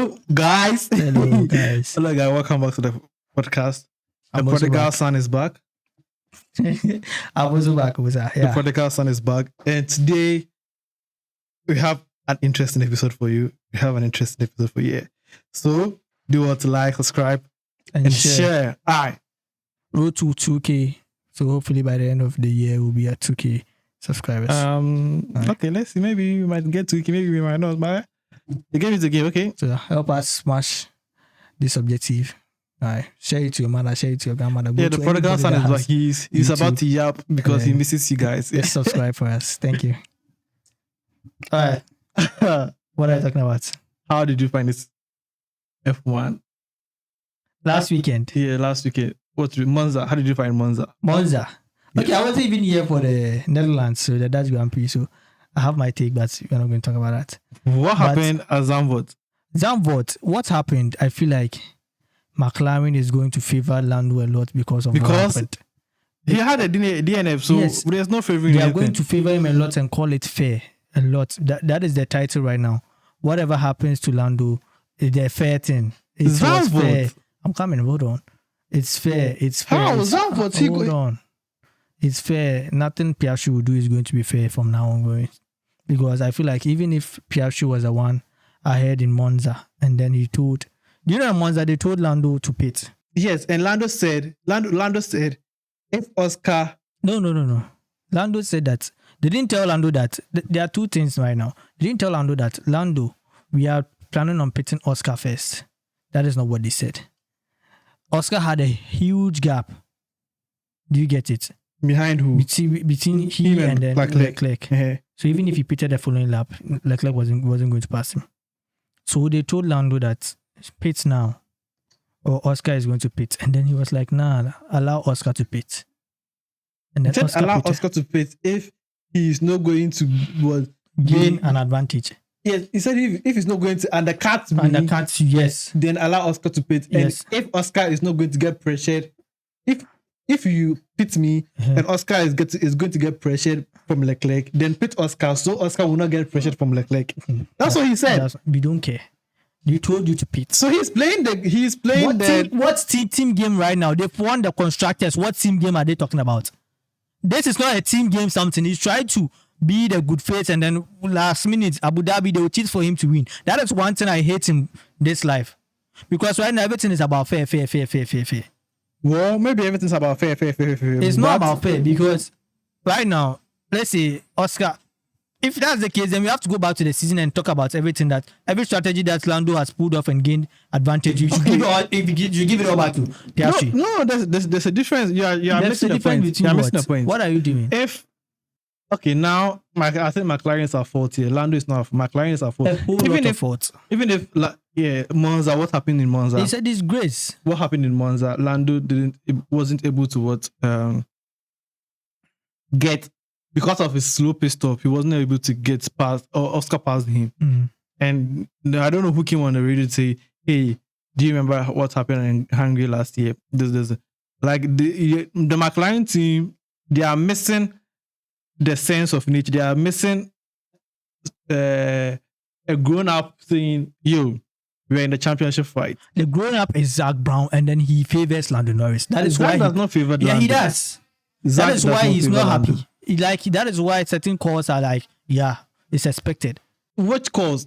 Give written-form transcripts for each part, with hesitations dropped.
Hello, guys. Hello, guys. Hello, guys. Welcome back to the podcast. The I'm also prodigal back. son is back. I'm also back. The Yeah. prodigal son is back. And today, we have an interesting episode for you. So, do what to like, subscribe, And, and share. share. Aye. Road to 2K. So hopefully by the end of the year, we'll be at 2K subscribers. Okay, let's see. Maybe we might get to it. Maybe we might not. But the game is the game, okay? So help us smash this objective. All right. Share it to your mother. Share it to your grandmother. Go Yeah, the to prodigal anybody son that is back. has- He's YouTube. about to yap because he Yeah. misses you guys. Just subscribe for us. Thank you. All right. What are you talking about? How did you find this F1? Last weekend, Yeah, last weekend. Monza? How did you find Monza? Monza. Okay, I wasn't even here for the Netherlands, so the Dutch Grand Prix. So I have my take, but we're not going to talk about that. What happened at Zandvoort? Zandvoort, what happened? I feel like McLaren is going to favor Lando a lot because of what Because happened. He had a DNF, so Yes. there's no favoring They are anything. going to favor him a lot and call it fair a lot. That is the title right now. Whatever happens to Lando, is the fair thing. It was Zandvoort. fair. I'm coming. Hold on. It's fair. It's fair. How? It's- Zandvoort, he Hold go- on. It's fair. Nothing Piastri will do is going to be fair from now on. Because I feel like even if Piastri was the one ahead in Monza, and then he told, you know, in Monza they told Lando to pit. Yes, and Lando said, if Oscar, No. Lando said that they didn't tell Lando that there are two things right now. They didn't tell Lando that Lando, we are planning on pitting Oscar first. That is not what they said. Oscar had a huge gap. Do you get it? behind who? Between he and then Leclerc. Eh, So even if he pitted the following lap, Leclerc wasn't going to pass him. So they told Lando that pit now, or Oscar is going to pit. And then he was like, nah, allow Oscar to pit. And then Just Oscar allow pitted. Oscar to pit if he is not going to Gain an advantage. Yes, he said if he's not going to undercut me, And the cut, yes. then allow Oscar to pit. Yes. And if Oscar is not going to get pressured, if you pit me and Oscar is going to get pressured from Leclerc, then pit Oscar so Oscar will not get pressured from Leclerc. That's what he said. We don't care. They told you to pit. So he's playing What team game right now? They've won the constructors. What team game are they talking about? This is not a team game something. He's trying to be the good faith, and then last minute Abu Dhabi they will cheat for him to win. That is one thing I hate in this life. Because right now everything is about fair. Well, maybe everything's about fair. It's not about fair because right now, let's say Oscar, if that's the case, then we have to go back to the season and talk about every strategy that Lando has pulled off and gained advantage. You should give it all back to Piastri. No, there's a difference. You are missing the point. You are missing the point. What are you doing? Now I think McLaren is at fault here. Lando is not. McLaren is at fault. A whole lot of fault. Even if Monza, what happened in Monza? It's a disgrace. What happened in Monza? Lando wasn't able to get, because of his slow pit stop. He wasn't able to get past, or Oscar passed him. Mm. And I don't know who came on the radio to say, "Hey, do you remember what happened in Hungary last year?" Like the McLaren team, they are missing the sense of nature. They are missing a grown-up saying, "Yo, we're in the championship fight." The grown-up is Zach Brown, and then he favors Lando Norris. That is Zach why does not favor Lando. Yeah, he does. Zach That is does why he's favor not Lando. happy. That is why certain calls are like, yeah, it's expected. Which calls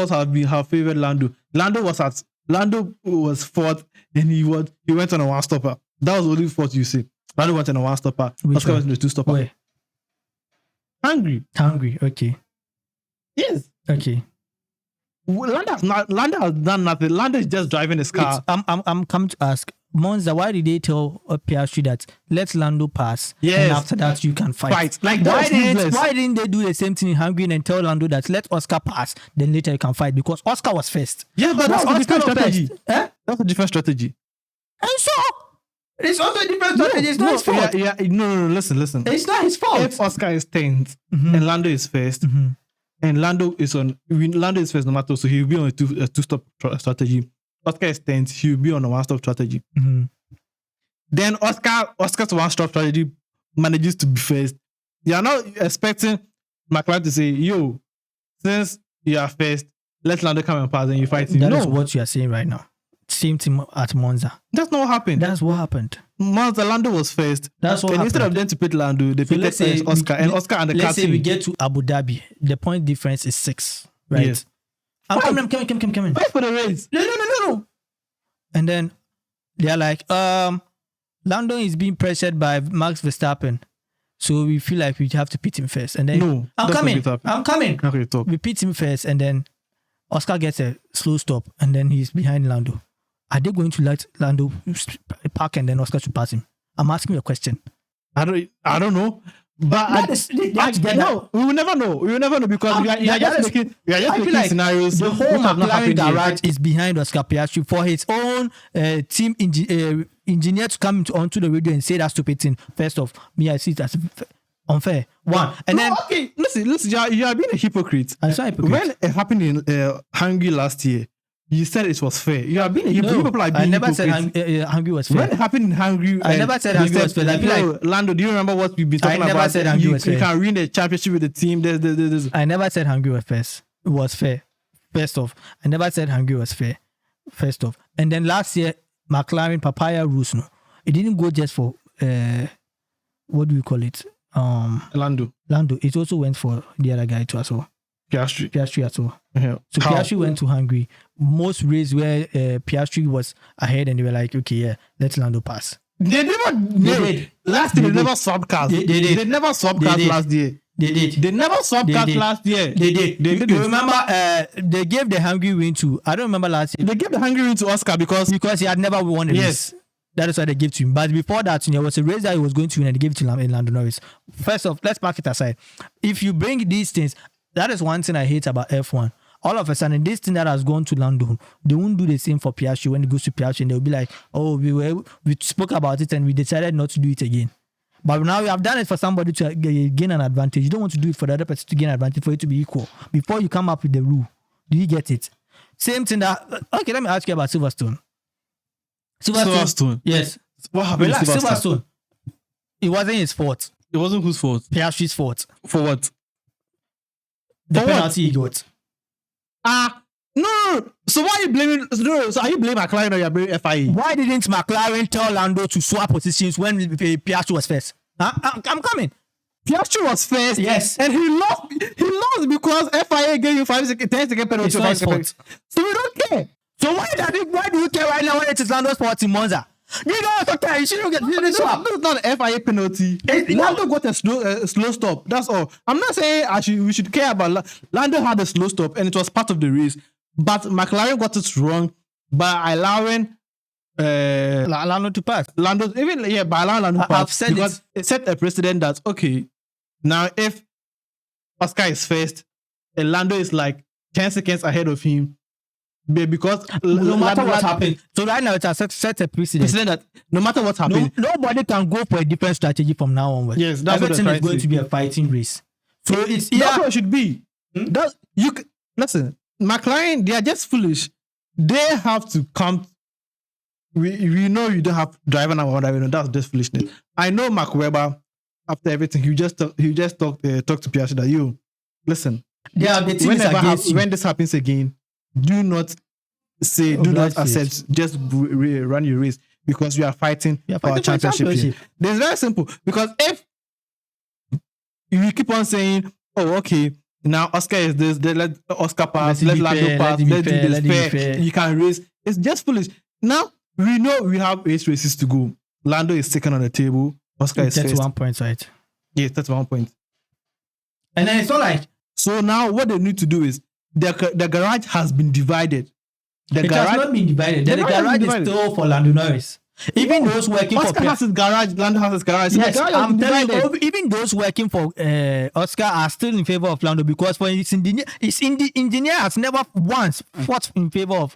have favored Lando? Lando was fourth, and he went on a one-stopper. That was the only fault you see. Lando went on a one-stopper. Which Oscar one? went on a two-stopper. Where? Hungry. Okay. Yes. Okay. Lando has done nothing. Lando is just driving his car. I'm come to ask Monza, why did they tell Piastri that let Lando pass? Yes. And after that you can fight. Like Why that. didn't they do the same thing in Hungary and tell Lando that let Oscar pass, then later you can fight? Because Oscar was first. Yeah, but that's a Oscar different was strategy. first. Eh? That's a different strategy. And so it's also a different strategy. It's not his fault. Yeah. No. Listen. It's not his fault. If Oscar is 10th and Lando is first, and Lando is first no matter, so he'll be on a two-stop strategy. Oscar is 10th, he'll be on a one-stop strategy. Then Oscar's one-stop strategy manages to be first. You are not expecting McLaren to say, "Yo, since you are first, let Lando come and pass and you fight him. That is what you are saying right now. Same thing at Monza. That's not what happened. That's what happened. Monza, Lando was first. That's what and happened. Instead of them to pit Lando, they pitted Oscar. And Oscar and the let's say we captain. get to Abu Dhabi. The point difference is 6. Right? Yes. I'm coming. Fight for the race. No. And then they're like, Lando is being pressured by Max Verstappen. So we feel like we have to pit him first. And then No, I'm coming. Okay, talk. We pit him first, and then Oscar gets a slow stop, and then he's behind Lando. Are they going to let Lando park and then Oscar should pass him? I'm asking you a question. I don't know. But we will never know. We will never know because we are just making scenarios. The whole McLaren garage is behind Oscar Piastri for his own team engineer to come onto the radio and say that stupid thing. First off, me, I see it as unfair. One. And then okay, listen, you are being a hypocrite. I'm sorry, hypocrite. When it happened in Hungary last year, you said it was fair. You are being a hypocrite. People are being I never hypocrites. said Hungary was fair. When it happened in Hungary, I never said Hungary was fair. I feel like Lando, do you remember what we've been talking about? I never said Hungary was fair. You can win the championship with the team. There's. I never said Hungary was fair. First off, I never said Hungary was fair. First off, and then last year McLaren papaya rules. No, it didn't go just for what do you call it? Lando. It also went for the other guy too as well. Piastri as well. Yeah. So Piastri went to Hungary. Most races where Piastri was ahead and they were like, okay, yeah, let Lando pass. They did. Last year, they never swapped cars. They never swapped cars last year. They did. They never swapped cars last year. They did. They did. You remember, they gave the Hungary win to, I don't remember last year. They gave the Hungary win to Oscar because he had never won a race. That is why they gave to him. But before that, there was a race that he was going to win and they gave it to Lando Norris. First off, let's park it aside. If you bring these things, that is one thing I hate about F1. All of a sudden, this thing that has gone to Lando, they won't do the same for Piastri. When it goes to Piastri, and they'll be like, oh, we spoke about it and we decided not to do it again. But now we have done it for somebody to gain an advantage. You don't want to do it for the other person to gain an advantage, for it to be equal. Before you come up with the rule, do you get it? Same thing that, okay, let me ask you about Silverstone. Silverstone. Yes. What happened to Silverstone? It wasn't his fault. It wasn't whose fault? Piastri's fault. For what? The penalty he got. No. So why are you blaming? No. So are you blaming McLaren or you're blaming FIA? Why didn't McLaren tell Lando to swap positions when Piastri was first? I'm coming. Piastri was first. Yes. And he lost because FIA gave you 10 second penalty. It's not his fault. So we don't care. So why do you care right now when it is Lando's fault in Monza? You don't care. You shouldn't get this swap. It's not an FIA penalty. Lando got a slow stop. That's all. I'm not saying we should care about Lando had a slow stop and it was part of the race. But McLaren got it wrong by allowing Lando to pass. By allowing Lando to pass. I've said because it set a precedent that, okay, now if Oscar is first and Lando is like 10 seconds ahead of him, because no matter what happened. So right now it has set a precedent that no matter what happened, nobody can go for a different strategy from now onwards. Yes, that's everything is going to be a fighting race. So it's that's what it should be. Listen, McLaren, they are just foolish. They have to come. We know you don't have driver number one. That's just foolishness. I know Mark Webber. After everything, he just talked to Piastri that listen. Yeah, the team is against you. When this happens again, do not accept. Just run your race because we are fighting for our championship. Here. It's very simple because if you keep on saying, "Oh, okay, now Oscar is this," then let Oscar pass, let Lando pass, let's do this fair. You can race. It's just foolish. Now we know we have 8 races to go. Lando is second on the table. Oscar is first. 31 points, right? Yes, 31 points. And then it's not like. So now what they need to do is the garage has been divided. It has not been divided. The garage is still for Lando Norris. Even those working Oscar for has his garage, Lando has his garage. Yes, I'm telling you, even those working for Oscar are still in favor of Lando because for his engineer has never once fought in favor of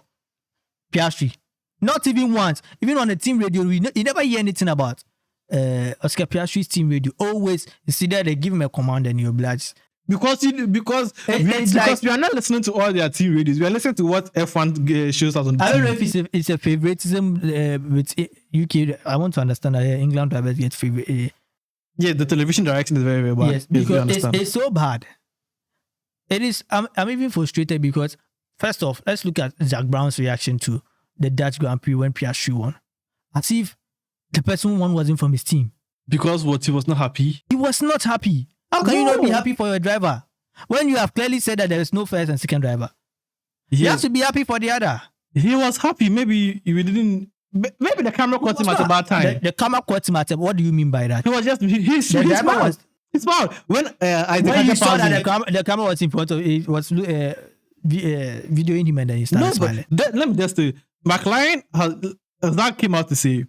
Piastri. Not even once. Even on the team radio, you never hear anything about Oscar Piastri's team radio. Always, it's either they give him a command and you oblige. Because we are not listening to all their team radios. We are listening to what F1 shows us on the I TV. don't know if it's a favoritism with UK. I want to understand that England drivers get favorite. Yeah, the television direction is very, very bad. Yes, because it's so bad. It is. I'm even frustrated because first off, let's look at Zach Brown's reaction to the Dutch Grand Prix when Piastri won. As if the person who won wasn't from his team. Because what, he was not happy? He was not happy. How can you not be happy for your driver? When you have clearly said that there is no first and second driver. Yes. You have to be happy for the other. He was happy. Maybe you didn't... Maybe the camera caught him at a bad time. The camera caught him at a... What do you mean by that? He was just... He smiled. He smiled. When you saw that the camera was in front of... It was videoing him and then he started smiling. Let me just say, McLaren that came out to say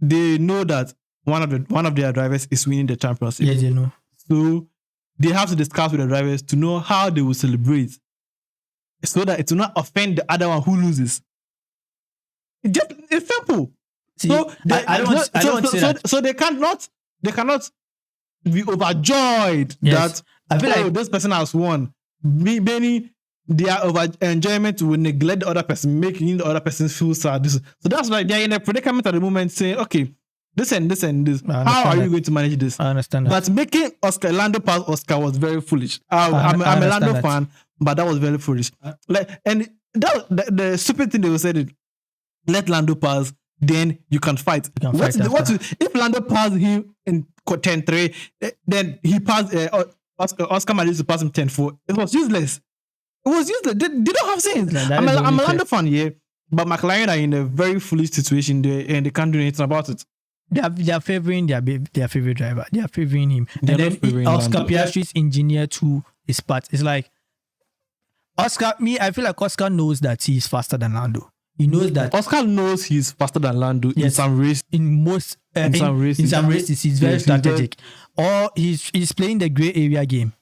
they know that one of their drivers is winning the championship. Yes, they know. So they have to discuss with the drivers to know how they will celebrate, so that it will not offend the other one who loses. It's simple. See, so they cannot be overjoyed that I feel like this person has won. Many their over enjoyment will neglect the other person, making the other person feel sad. So that's why they're in a predicament at the moment, saying, okay, this and this and this. How are you going to manage this? I understand that. But making Lando pass Oscar was very foolish. I'm a Lando fan, but that was very foolish. The stupid thing they said it. Let Lando pass, then you can fight. If Lando passed him in 10-3, then he passed Oscar managed to pass him 10-4. It was useless. They don't have sense. I'm a Lando fan, yeah, but McLaren are in a very foolish situation there, and they can't do anything about it. They are favoring their favorite driver. They are favoring him. And then Oscar Piastri's engineer too is part. It's like Oscar. I feel like Oscar knows that he is faster than Lando. He knows that Oscar knows he's faster than Lando in some race. In some races, he's very strategic. Or he's playing the grey area game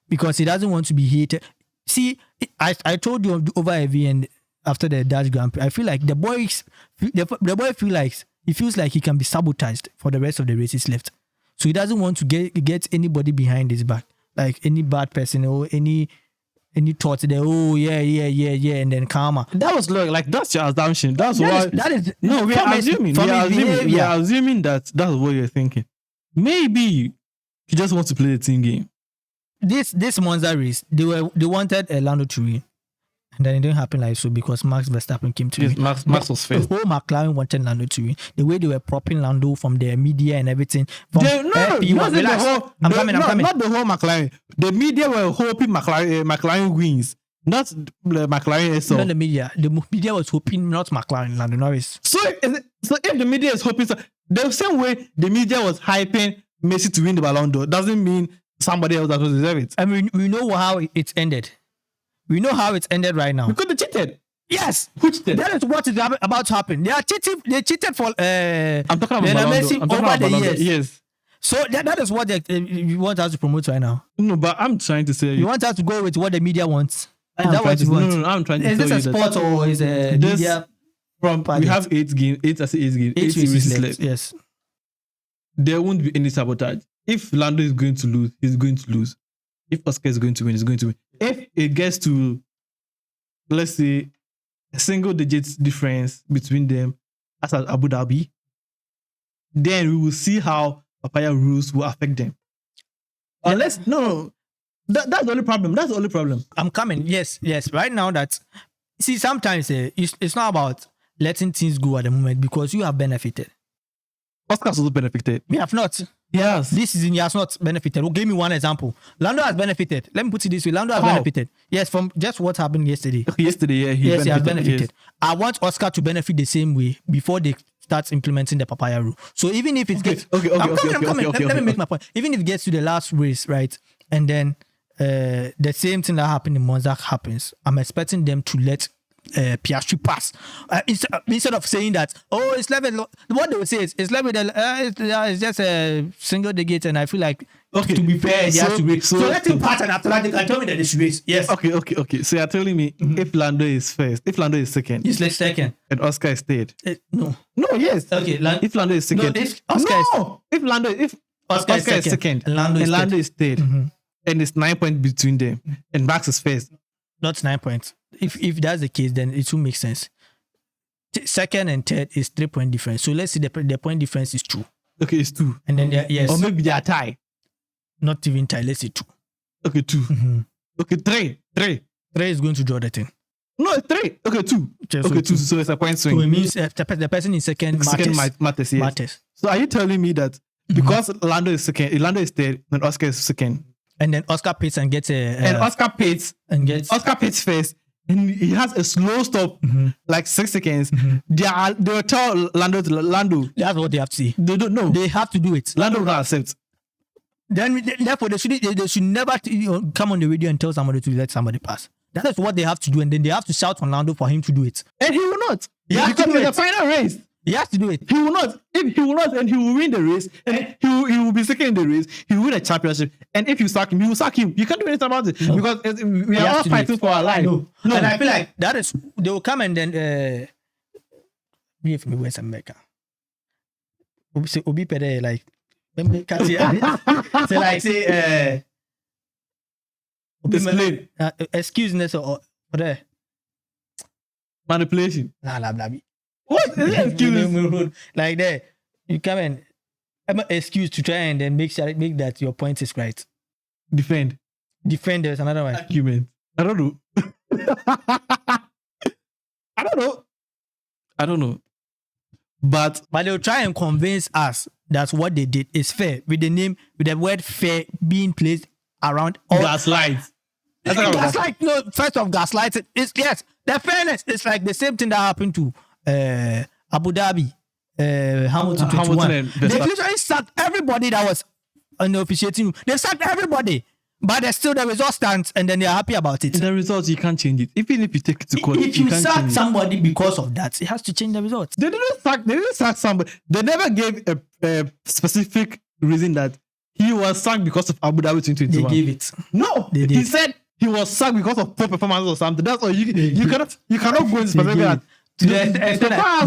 because he doesn't want to be hated. See, I told you over AV and after the Dutch Grand Prix, I feel like the boy feels like he can be sabotaged for the rest of the races left. So he doesn't want to get anybody behind his back, like any bad person or any thoughts that yeah, and then karma. That was like that's your assumption. We are assuming that that's what you're thinking. Maybe he just wants to play the team game. This Monza race, they wanted Lando to win. And then it didn't happen like so because Max Verstappen came to win. Max was first. The whole McLaren wanted Lando to win. The way they were propping Lando from their media and everything. Not the whole McLaren. The media were hoping McLaren wins. Not the McLaren itself. Not the media. The media was hoping not McLaren, Lando Norris. So if the media is hoping, the same way the media was hyping Messi to win the Ballon d'Or, doesn't mean somebody else doesn't deserve it. I mean, we know how it ended. We know how it's ended right now. Because they cheated. Yes. Who cheated? That is what is about to happen. They cheated for I'm talking about Messi over the years. Yes. So that is what you want us to promote right now. No, but I'm trying to say... You want us to go with what the media wants? Is that what you want? No, I'm trying to tell you that... Is this a sport or is a media... We have 8 games. 8 races left. Yes. There won't be any sabotage. If Lando is going to lose, he's going to lose. If Oscar is going to win, he's going to win. If it gets to, let's say, a single digit difference between them, as at Abu Dhabi, then we will see how papaya rules will affect them. Unless, that's the only problem. That's the only problem. I'm coming. Yes. Right now, sometimes it's not about letting things go at the moment because you have benefited. Oscar's also benefited. We have not. Yes. This season he has not benefited. Give me one example. Lando has benefited. Let me put it this way. Lando has benefited. Yes, from just what happened yesterday. Yesterday, he has benefited. Yes. I want Oscar to benefit the same way before they start implementing the papaya rule. So even if it gets... I'm coming. Let me make my point. Even if it gets to the last race, right? And then the same thing that happened in Monza happens, I'm expecting them to let Piastri pass instead of saying that it's level. What they will say is it's level. It's just a single digit, and I feel like to be fair, he has to wait. So let him pass, and after that, they can tell me that they should race. Yes. Okay. So you're telling me if Lando is first, if Lando is second, he's like second, and Oscar is third. No. Yes. Okay. If Lando is second, if Oscar is second, and Lando is third, and it's 9 points between them, and Max is first. Not 9 points. If that's the case, then it will make sense. Second and third is 3 point difference. So let's see the point difference is 2. Okay, it's 2. And then yes. Or maybe they are tie. Not even tie. Let's say 2. Okay, 2. Mm-hmm. Okay, 3. 3 is going to draw the thing. No, it's 3. Okay, 2. Okay, 2. So it's a point swing. So it means the person in second matters, yes. matters. So are you telling me that because Lando is second, Lando is third, and Oscar is second, and then Oscar pits and gets Oscar pits first, and he has a slow stop, like 6 seconds. They will tell Lando. That's what they have to see. They don't know. They have to do it. Lando will not accept. Then therefore they should never come on the radio and tell somebody to let somebody pass. That is what they have to do, and then they have to shout on Lando for him to do it. And he will not. He has to do the it. final race. He has to do it. He will not. If he will not, and he will win the race, and he will be second in the race. He will win a championship. And if you sack him, he will sack him. You can't do anything about it because we are all fighting for our life. No. And I feel like that is they will come and then me if me West America. Obi pede like say like say display excuseness or whatever. Manipulation. Blah. What is excuse? Like that, you come and excuse to try and then make that your point is right. Defend. There's another one. Argument. I don't know. I don't know. But they'll try and convince us that what they did is fair with the word fair being placed around all gaslight. Gaslight. No, first of gaslight. Yes, the fairness is like the same thing that happened to Abu Dhabi, Hamilton 21. They literally sacked everybody that was on the officiating. They sacked everybody, but there's still the result stands, and then they're happy about it. The results you can't change it. Even if you take it to court, if you sack somebody because of that, it has to change the results. They didn't sack somebody. They never gave a specific reason that he was sacked because of Abu Dhabi 2021. They gave it. No, he said he was sacked because of poor performance or something. That's all. You cannot go into specific that. They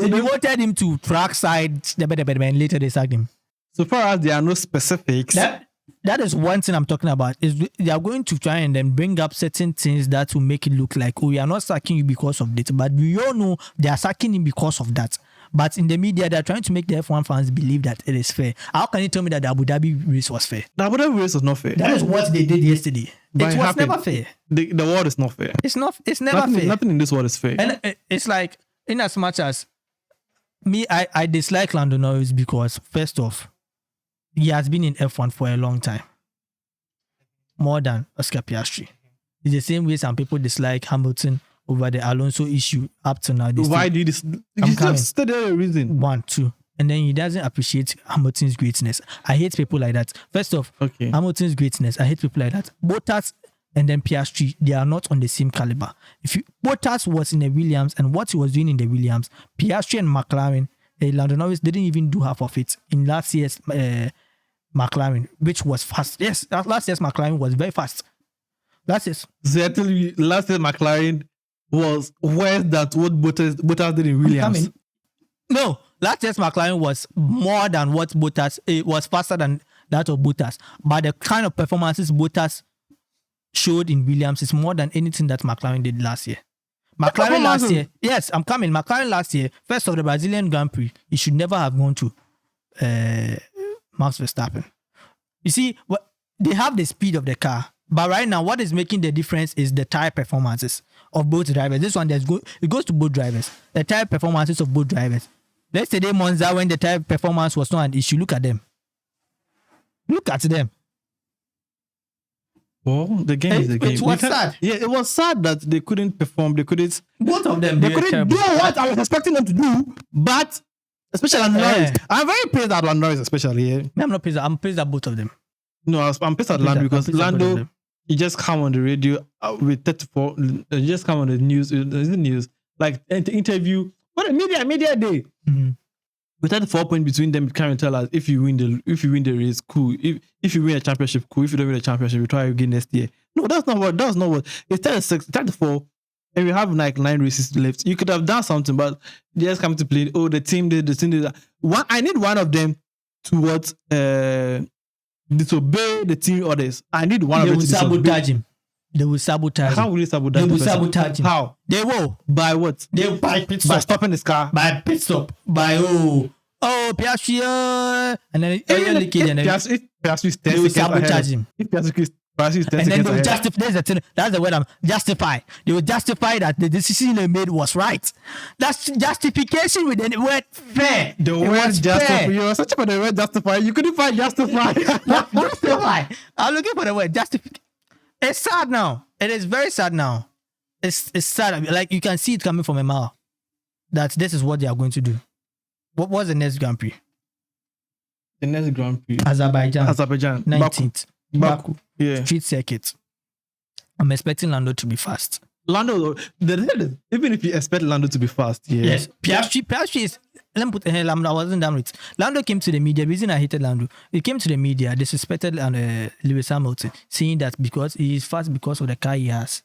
devoted him to track side, and later they sacked him. So far as there are no specifics. That is one thing I'm talking about. Is they are going to try and then bring up certain things that will make it look like, we are not sacking you because of this. But we all know they are sacking him because of that. But in the media, they're trying to make the F1 fans believe that it is fair. How can you tell me that the Abu Dhabi race was fair? The Abu Dhabi race was not fair. That is what they did yesterday. It was never fair. The world is not fair. It's never fair. Nothing in this world is fair. And it's like, in as much as me, I dislike Lando Norris because, first off, he has been in F1 for a long time. More than Oscar Piastri. It's the same way some people dislike Hamilton over the Alonso issue up to now. Why do you dislike? Just the reason. 1, 2. And then he doesn't appreciate Hamilton's greatness. I hate people like that. First off, Hamilton's greatness. I hate people like that. Bottas and then Piastri, they are not on the same caliber. Bottas was in the Williams and what he was doing in the Williams, Piastri and McLaren, Lando Norris didn't even do half of it in last year's McLaren, which was fast. Yes, last year's McLaren was very fast. Last year's McLaren was worse than what Bottas did in Williams. No, last year's McLaren was more than what Bottas. It was faster than that of Bottas. But the kind of performances Bottas showed in Williams is more than anything that McLaren did last year. McLaren last year, yes, I'm coming. McLaren last year, first of the Brazilian Grand Prix, he should never have gone to Max Verstappen. You see, they have the speed of the car, but right now, what is making the difference is the tire performances of both drivers. This one, it goes to both drivers. The tire performances of both drivers. Yesterday, Monza, when the tire performance was not an issue, look at them. Look at them. Well, the game is the game. It was sad. Yeah, it was sad that they couldn't perform. They couldn't. Both of them. They couldn't do what I was expecting them to do. But especially Lando Norris, I'm very pissed at Lando Norris, especially. Yeah. I'm not pissed. I'm pissed at both of them. No, I'm pissed at Lando because Lando, he just come on the radio with 34. He just come on the news. Is the news like interview? What a media day. Mm-hmm. With 34 points between them, you can't tell us if you win the race, cool. If you win a championship, cool. If you don't win a championship, you try again next year. No, that's not what. It's 36, 34, and we have like 9 races left. You could have done something, but they just come to play. Oh, the team did that. I need one of them to disobey the team orders. I need one of them to sabotage him. They will sabotage him. How will they sabotage him? They will sabotage him. How? They will. By what? They will by pit stop. By stopping this car. By pit stop. By Piastri and then if Piastri is 10 they will sabotage him. If Piastri is Piastri is 10 And then seconds they will ahead. justify. That's the word I'm justify. They will justify that the decision they made was right. That's justification with the word fair. The It word was justify. fair. You were searching for the word justify. You couldn't find justify. Justify. I'm looking for the word justify. It's sad now. It is very sad now. It's sad. Like you can see it coming from a mile. That this is what they are going to do. What was the next Grand Prix? The next Grand Prix. Azerbaijan. 19th. Baku. Yeah. Street circuit. I'm expecting Lando to be fast. Lando, even if you expect Lando to be fast, yeah. Yes. Piastri is. Let me put I wasn't done with. Lando came to the media. The reason I hated Lando, he came to the media, disrespected Lewis Hamilton, saying that because he is fast because of the car he has.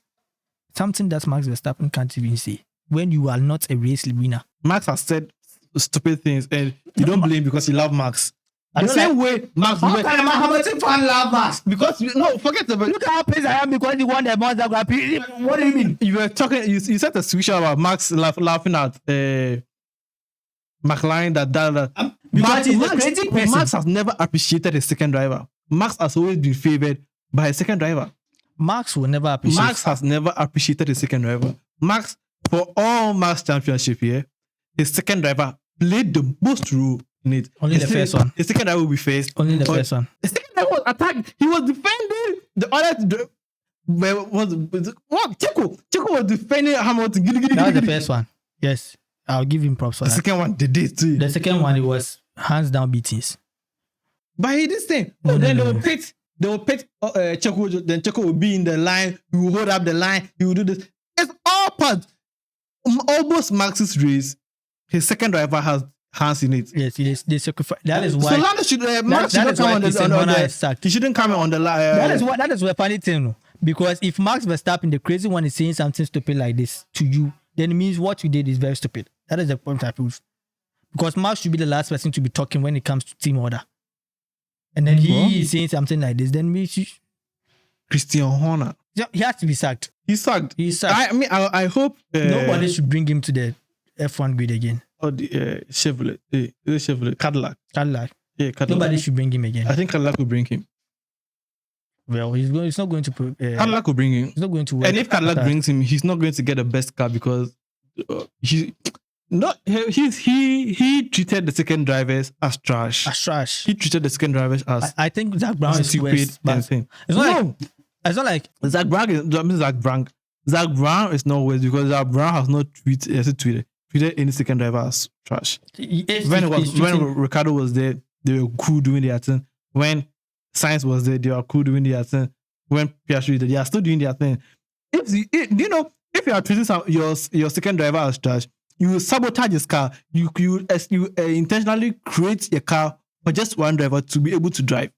Something that Max Verstappen can't even say. When you are not a race winner. Max has said stupid things, and you don't blame because you love Max. The same way Max. How can a Hamilton fan love Max? Because forget about. Look how pleased I am because he won the Monza Grand Prix. What do you mean? You were talking. You said a switch about Max laughing at McLaren that. Because he's a crazy person. Max has never appreciated his second driver. Max has always been favored by his second driver. Max will never appreciate. Max has never appreciated his second driver. Max, for all Max championship here, his second driver played the most role in it. Only the first one. His second driver will be faced. Only the first one. The second driver was attacked. He was defending the other. What? Checo was defending Hamilton. That was the first one. Yes, I'll give him props for The that. second one, they did too. The second one, it was hands down beatings. But he did say, then they will pit. They will pit Checo. Then Checo will be in the line. He will hold up the line. He will do this. It's all part. Almost Max's race. His second driver has hands in it. Yes, they sacrifice. That is why. So Lando should Max should not come on the. He shouldn't come on the line. That is what funny thing. No? Because if Max Verstappen, the crazy one, is saying something stupid like this to you, then it means what you did is very stupid. That is the point I prove. Because Max should be the last person to be talking when it comes to team order. And then he is saying something like this, then we should. Christian Horner. He has to be sacked. He's sacked. I mean, I hope nobody should bring him to the F1 grid again. Or the Chevrolet. Chevrolet. Cadillac. Yeah, Cadillac. Nobody should bring him again. I think Cadillac will bring him. Well, he's not going to. Cadillac will bring him. He's not going to work. And if Cadillac brings him, he's not going to get the best car because he treated the second drivers as trash. He treated the second drivers as. I think Zach Brown is stupid. It's not like Zach Brown. Zach Brown is not worse because Zach Brown has not tweeted any second driver as trash. When Ricardo was there, they were cool doing their thing. When Sainz was there, they were cool doing their thing. When Piastri did, they are still doing their thing. If you are treating your second driver as trash, you sabotage his car. You intentionally create a car for just one driver to be able to drive.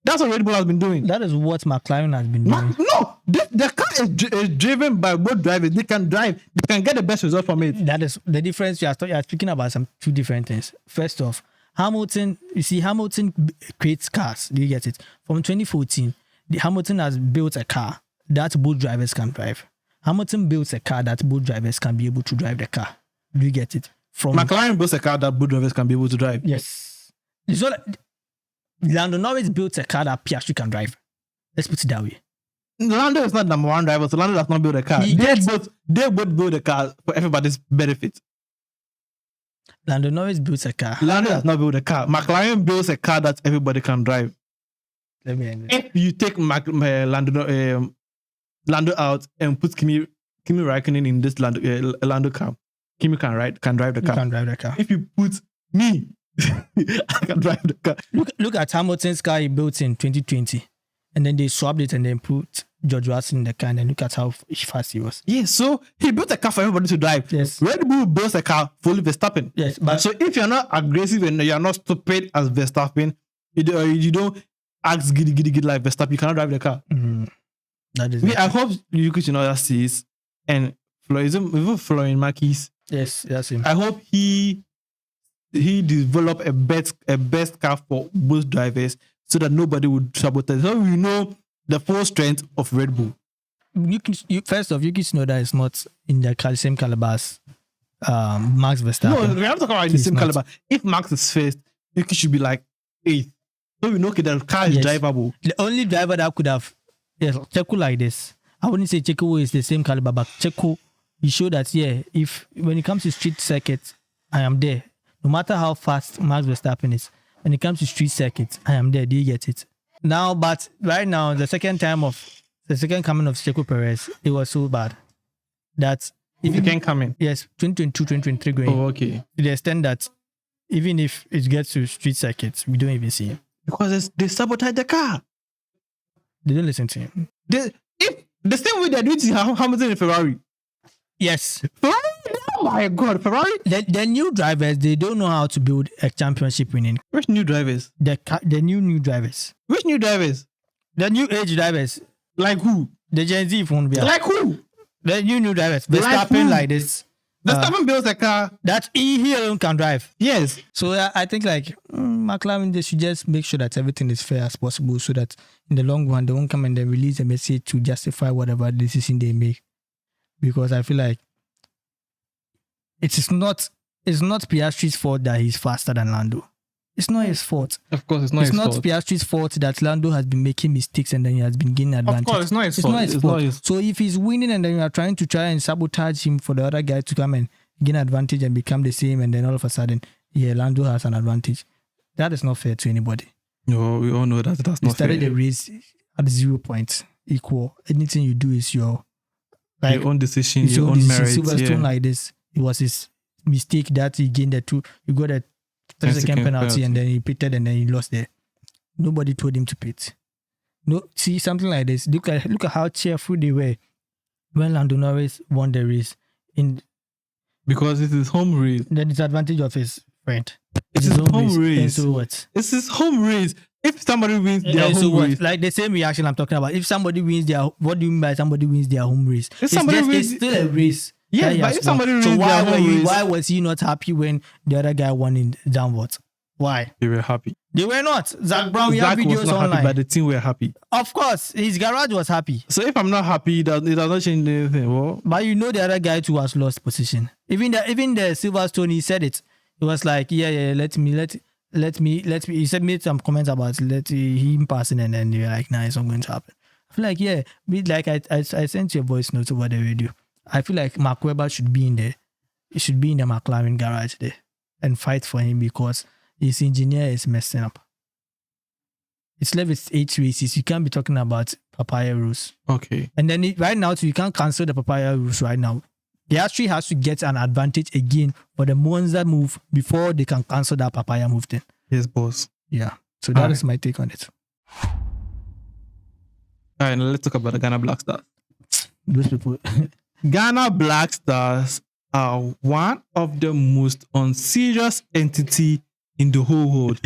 That's what Red Bull has been doing. That is what McLaren has been doing. No, the car is driven by both drivers. They can drive. They can get the best result from it. That is the difference. You are speaking about two different things. First off, Hamilton creates cars. Do you get it? From 2014, Hamilton has built a car that both drivers can drive. Hamilton built a car that both drivers can be able to drive the car. Do you get it? McLaren built a car that both drivers can be able to drive. Yes. So Lando Norris built a car that Piastri can drive. Let's put it that way. Lando is not number one driver, so Lando does not build a car. They both build a car for everybody's benefit. Lando Norris builds a car. Lando does not build a car. McLaren builds a car that everybody can drive. Let me end it. If you take Lando out and put Kimi Raikkonen in this Lando car, Kimi can drive the car. You can drive the car. If you put me, I can drive the car. Look at Hamilton's car he built in 2020. And then they swapped it and then put George Russell in the car and then look at how fast he was. Yeah, so he built a car for everybody to drive. Yes. Red Bull builds a car for Verstappen. Yes, but so if you're not aggressive and you're not stupid as Verstappen, you don't act giddy like Verstappen, you cannot drive the car. Mm-hmm. That is. I hope Yuki Tsunoda sees and Florian Marquez. Yes, that's him. I hope he develop a best car for both drivers so that nobody would sabotage. So we know the full strength of Red Bull. First off, Yuki Tsunoda is not in the same caliber as Max Verstappen. No, we have to talk about the same caliber. If Max is first, Yuki should be like 8th. So we know the car is drivable. The only driver that could have yes, Checo like this. I wouldn't say Checo is the same caliber, but Checo, he showed that, if when it comes to street circuits, I am there. No matter how fast Max Verstappen is, when it comes to street circuits, I am there. Do you get it? Now, but right now, the second coming of Checo Perez, it was so bad that if you can come in. Yes, 2022, 2023 going. Oh, okay. To the extent that even if it gets to street circuits, we don't even see him. Because they sabotage the car. They don't listen to him. The same way they're doing to Hamilton in Ferrari. Yes. Ferrari? Oh my God, Ferrari? The new drivers, they don't know how to build a championship winning. Which new drivers? The new drivers. Which new drivers? The new age drivers. Like who? The Gen Z phone. Like who? The new drivers. Verstappen like this. Verstappen builds a car that he alone can drive. Yes. So I think McLaren, they should just make sure that everything is fair as possible, so that in the long run they won't come and then release a message to justify whatever decision they make. Because I feel like it's not Piastri's fault that he's faster than Lando. It's not his fault. Of course, it's not his fault. It's not Piastri's fault that Lando has been making mistakes and then he has been gaining advantage. Of course, it's not his fault. It's not his fault. So if he's winning and then you are trying to sabotage him for the other guy to come and gain advantage and become the same, and then all of a sudden, Lando has an advantage. That is not fair to anybody. No, we all know that that's not fair. You started the race at 0 points, equal. Anything you do is your own decision, your own merit. Silverstone like this, it was his mistake that he gained you got a 30-second penalty and then he pitted and then he lost there. Nobody told him to pit. No, see something like this. Look at how cheerful they were when Lando Norris won the race. Because it's his home race. The disadvantage of his friend. It's his home race. And so what? It's his home race. If somebody wins their home race. Like the same reaction I'm talking about. If somebody wins what do you mean by somebody wins their home race? If somebody wins, it's still a race. Yeah, but if somebody wins their home race. Why was he not happy when the other guy won in downwards? Why? They were happy. They were not. Zach Brown, we have videos was not online. Happy, but the team were happy. Of course, his garage was happy. So if I'm not happy, it does not change anything. Well, but the other guy too has lost position. Even the Silverstone, he said it. It was like, let me. He said made some comments about him passing, and then you're like, nah, it's not going to happen. I feel like I sent you a voice note over the radio. I feel like Mark Webber should be in there. He should be in the McLaren garage there and fight for him, because his engineer is messing up. It's left with 8 races. You can't be talking about papaya rules. Okay. And then right now, you can't cancel the papaya rules right now. The Piastri has to get an advantage again for the Monza move before they can cancel that papaya move then. Yes, boss. Yeah. So that is my take on it. All right, now let's talk about the Ghana Black Stars. Those people. Ghana Black Stars are one of the most unserious entity in the whole world.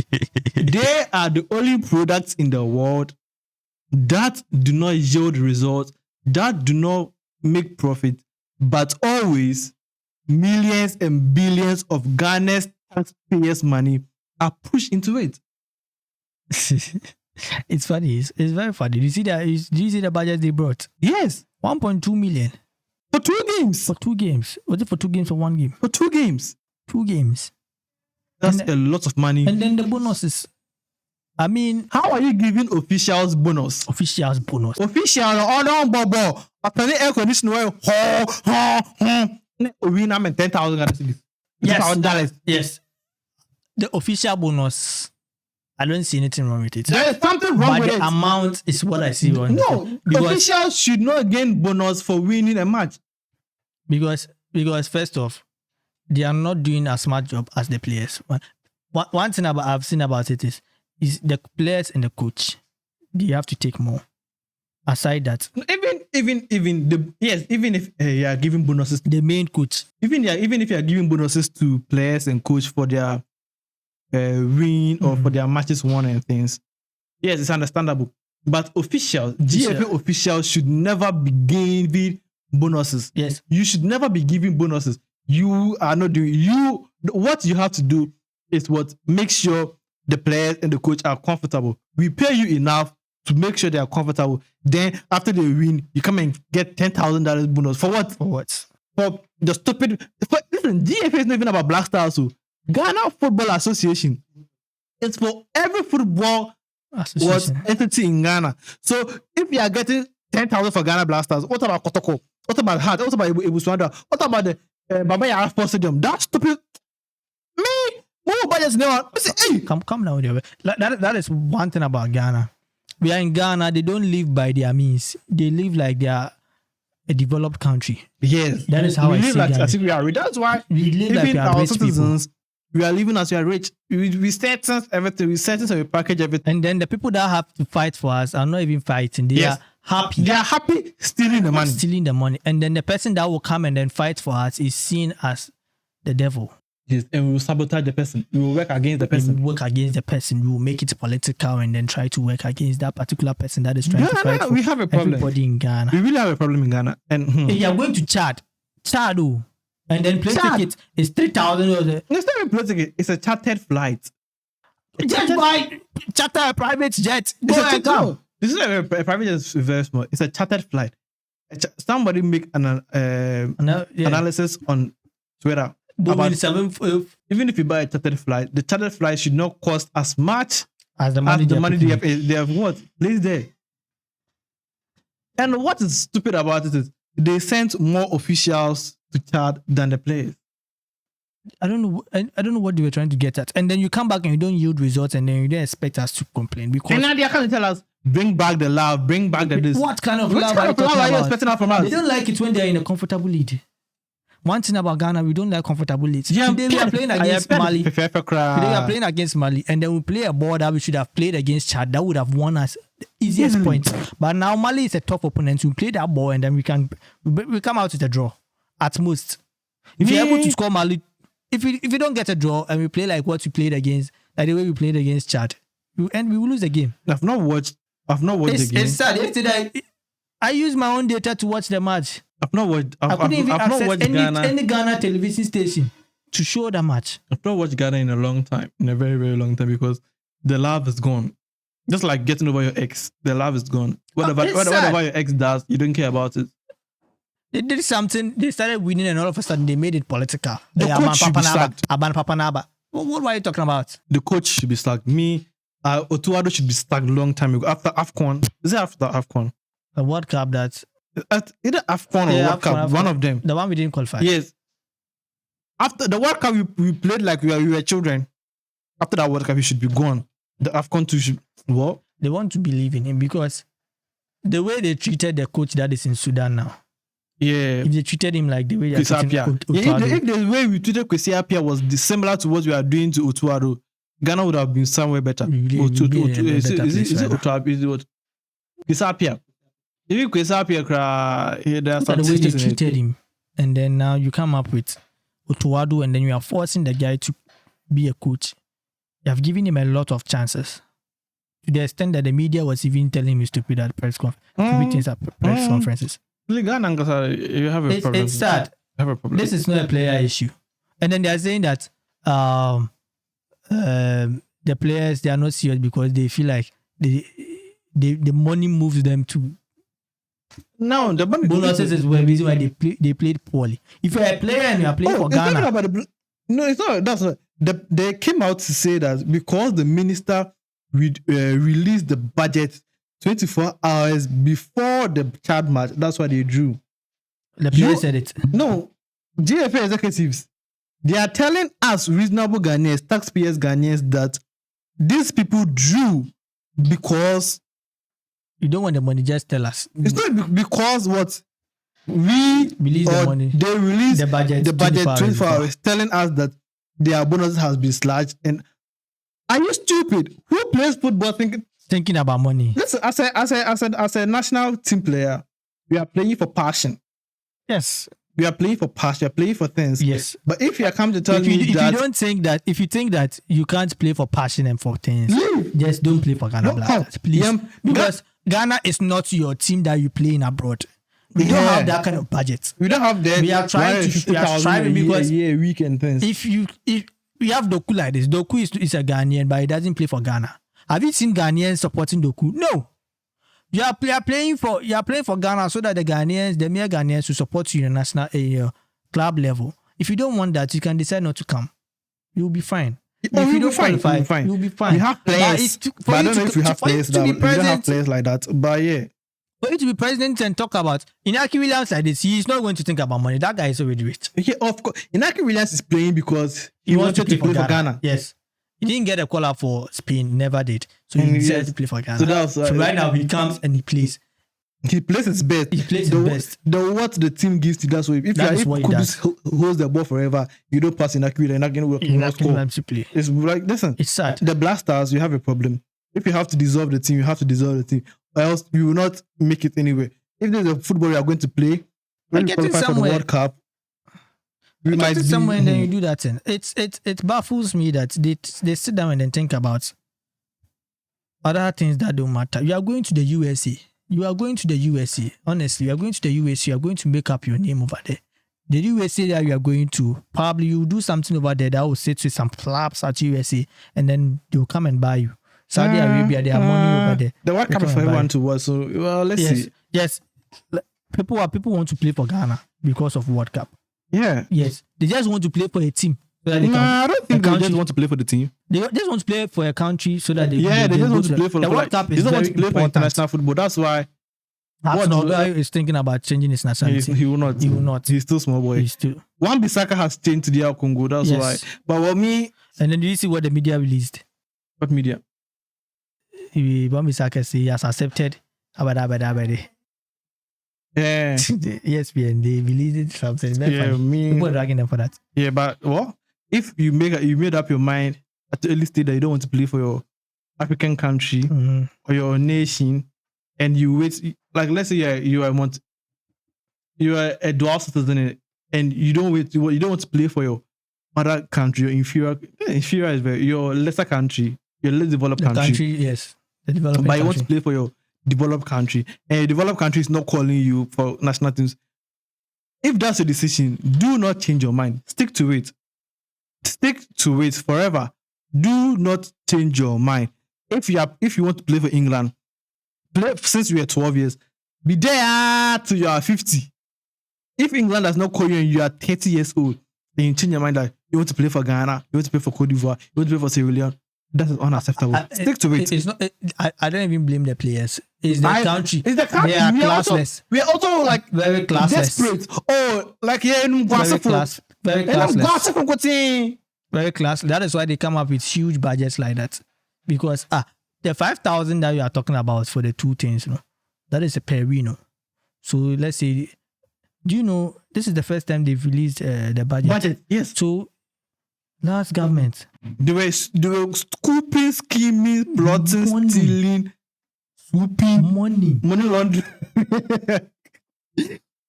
They are the only products in the world that do not yield results, that do not make profit, but always millions and billions of Ghana's taxpayers' money are pushed into it. It's funny. It's very funny. Did you see the budget they brought? Yes. 1.2 million. For 2 games. For 2 games. Was it for 2 games or 1 game? For 2 games. 2 games. That's a lot of money. And then the bonuses. I mean, how are you giving officials bonus? Officials bonus. Official on bobo. After the air conditioner, we now 10,000 Yes. Yes. The official bonus. I don't see anything wrong with it. There is something wrong with it. But the amount is what I see wrong. No, officials should not gain bonus for winning a match. Because first off, they are not doing as much job as the players. One thing I've seen about it is the players and the coach. They have to take more. Aside that, even if you are giving bonuses, the main coach. Even if you are giving bonuses to players and coach for their win or for their matches won and things, yes, it's understandable. But GFA officials should never be giving bonuses. Yes, you should never be giving bonuses. You are not doing what you have to do is what makes sure the players and the coach are comfortable. We pay you enough to make sure they are comfortable. Then after they win, you come and get $10,000 bonus. For what? For what? For the stupid. Listen, GFA is not even about Black Stars. So Ghana Football Association. It's for every football was entity in Ghana. So if you are getting 10,000 for Ghana Blasters, what about Kotoko? What about Hart? What about Ibuswanda? What about the Babaya Afpo Stadium? That's stupid. Me, more budgets now. Hey, come down there. That is one thing about Ghana. We are in Ghana. They don't live by their means. They live like they are a developed country. Yes, that is how we I live see like Ghana. as if we are rich. That's why we live like we are our rich citizens. People. We are living as we are rich. We sentence everything. We sentence and we package everything. And then the people that have to fight for us are not even fighting. They are happy. They are happy stealing the money. Stealing the money. And then the person that will come and then fight for us is seen as the devil. Yes, and we will sabotage the person. We will work against the person. We will work against the person. We will make it political and then try to work against that particular person that is trying to fight for we have a problem. Everybody in Ghana. We really have a problem in Ghana. And you are going to Chad, and then plane ticket is 3,000. It's not even plane ticket. It's a chartered flight. Charter a private jet. Go and come. This is a private jet is very small. It's a chartered flight. Somebody make an analysis on Twitter. Even if you buy a chartered flight, the chartered flight should not cost as much as the money they have what placed there. And what is stupid about it is they sent more officials to Chad than the players. I don't know what they were trying to get at. And then you come back and you don't yield results, and then you don't expect us to complain because. And now they are trying to tell us, bring back the love, bring back the this. What kind of love are you expecting from us? They don't like it when they are in a comfortable lead. One thing about Ghana, we don't like comfortable leads. Today we are playing against Mali. Today we are playing against Mali, and then we play a ball that we should have played against Chad. That would have won us the easiest points. But now Mali is a tough opponent. We play that ball, and then we come out with a draw at most. If you're able to score Mali, if you don't get a draw and we play like what we played against, like the way we played against Chad, we will lose the game. I've not watched the game. It's sad. Yesterday, I used my own data to watch the match. I've not watched. I couldn't even access Ghana. any Ghana television station to show that match. I've not watched Ghana in a long time, in a very, very long time, because the love is gone. Just like getting over your ex, the love is gone. Whatever your ex does, you don't care about it. They did something, they started winning, and all of a sudden they made it political. The coach should be sacked. What were you talking about? The coach should be sacked. Otuado should be sacked long time ago. After AFCON. Is it after AFCON? The World Cup that's... Either AFCON or World Cup, one of them. The one we didn't qualify. Yes. After the World Cup, we played like we were children. After that World Cup, he should be gone. The AFCON too should... What? They want to believe in him because the way they treated the coach that is in Sudan now. Yeah. If they treated him like the way they're treating if the way we treated Kwesi Appiah was similar to what we are doing to Otuado, Ghana would have been somewhere better. Is it what? Kwesi Appiah. Even Kwesi Appiah, there's some the way they treated him. And then now you come up with Otuado, and then you are forcing the guy to be a coach. You have given him a lot of chances. To the extent that the media was even telling him stupid at press conferences. You have a problem. It's sad. You have a problem. This is not a player issue. And then they are saying that the players, they are not serious because they feel like the money moves them to. No, the money bonuses is the reason why they played poorly. If you're a player and you are playing for Ghana, no, it's not. That's not. They came out to say that because the minister released the budget 24 hours before the Chad match, that's why they drew. The player said it. No, GFA executives, they are telling us reasonable Ghanaians, taxpayers Ghanaians, that these people drew because you don't want the money. Just tell us. It's not because what we release the money. They release the budget 24 hours, telling us that their bonus has been slashed. And are you stupid? Who plays football thinking about money? Listen, as a national team player, we are playing for passion. Yes. We are playing for passion, we are playing for things. Yes. But if you come to tell me that... If you think that you can't play for passion and for things, just don't play for Ghana Blasters, please. Because Ghana is not your team that you play in abroad. We don't have that kind of budget. We don't have that. We are trying because weekend things. If we have Doku like this, Doku is a Ghanaian, but he doesn't play for Ghana. Have you seen Ghanaians supporting Doku? No. You are playing for Ghana so that the mere Ghanaians will support you in a national club level. If you don't want that, you can decide not to come. You'll be fine. If you don't qualify, you'll be fine. We have players, but I don't know if we have players that we don't have players like that. But yeah, for you to be president and talk about Inaki Williams like this, he's not going to think about money. That guy is already rich. Yeah, of course. Inaki Williams is playing because he wanted to play for Ghana. Yes. He didn't get a call up for Spain, never did. So he decided to play for Ghana. So right now he comes and he plays. He plays his best. He plays his best. What the team gives to that's what if Kudus holds the ball forever, you don't pass Inaki Williams, you're not going to play. It's like, listen, it's sad. The Blasters, you have a problem. If you have to dissolve the team, you have to dissolve the team. Or else you will not make it anyway. If there's a football you are going to play, when you qualify for the World Cup, you might get somewhere and then you do that thing. It baffles me that they sit down and then think about other things that don't matter. You are going to the USA. You are going to the USA. Honestly, you are going to the USA. You are going to make up your name over there. The USA that you are going to, probably you do something over there that will sit with some flaps at USA and then they will come and buy you. Saudi Arabia, they have money over there. The World Cup is for everyone to watch. So, well, let's see. Yes. People want to play for Ghana because of World Cup. Yeah. Yes. They just want to play for a team. So I don't think they just want to play for the team. They just want to play for a country so that they just want to play for the World Cup. They don't want to play for international football. That's why. Arsenal is thinking about changing his nationality. He will not. He will not. He's still small boy. He's still. Wan-Bissaka has changed to the Congo. That's why. But what me. And then do you see what the media released? What media? Wan-Bissaka say he has accepted. Yeah. ESPN, they released something. Yeah, people are dragging them for that. Yeah, but what if you made up your mind at the early stage that you don't want to play for your African country or your nation, and you wait, like let's say you are a dual citizen and you don't want to play for your other country, your inferior is your lesser country, your less developed country. Yes, the developing but country. You want to play for your developed country, and a developed country is not calling you for national teams. If that's your decision, do not change your mind. Stick to it. Stick to it forever. Do not change your mind. If you want to play for England, play since you are 12 years. Be there till you are 50. If England does not call you and you are 30 years old, then you change your mind that you want to play for Ghana, you want to play for Cote d'Ivoire, you want to play for Sierra Leone. That is unacceptable. Stick to it. It's not. I don't even blame the players. It's the country. It's the country. They are classless. We are also like very classless. Desperate. Oh, like very classless. Very classless. That is why they come up with huge budgets like that. Because the 5,000 that you are talking about for the two things, that is a per week, So let's say, do you know this is the first time they've released the budget? Yes. So last government. They were scooping, scheming, plotting, stealing, swooping, money laundering.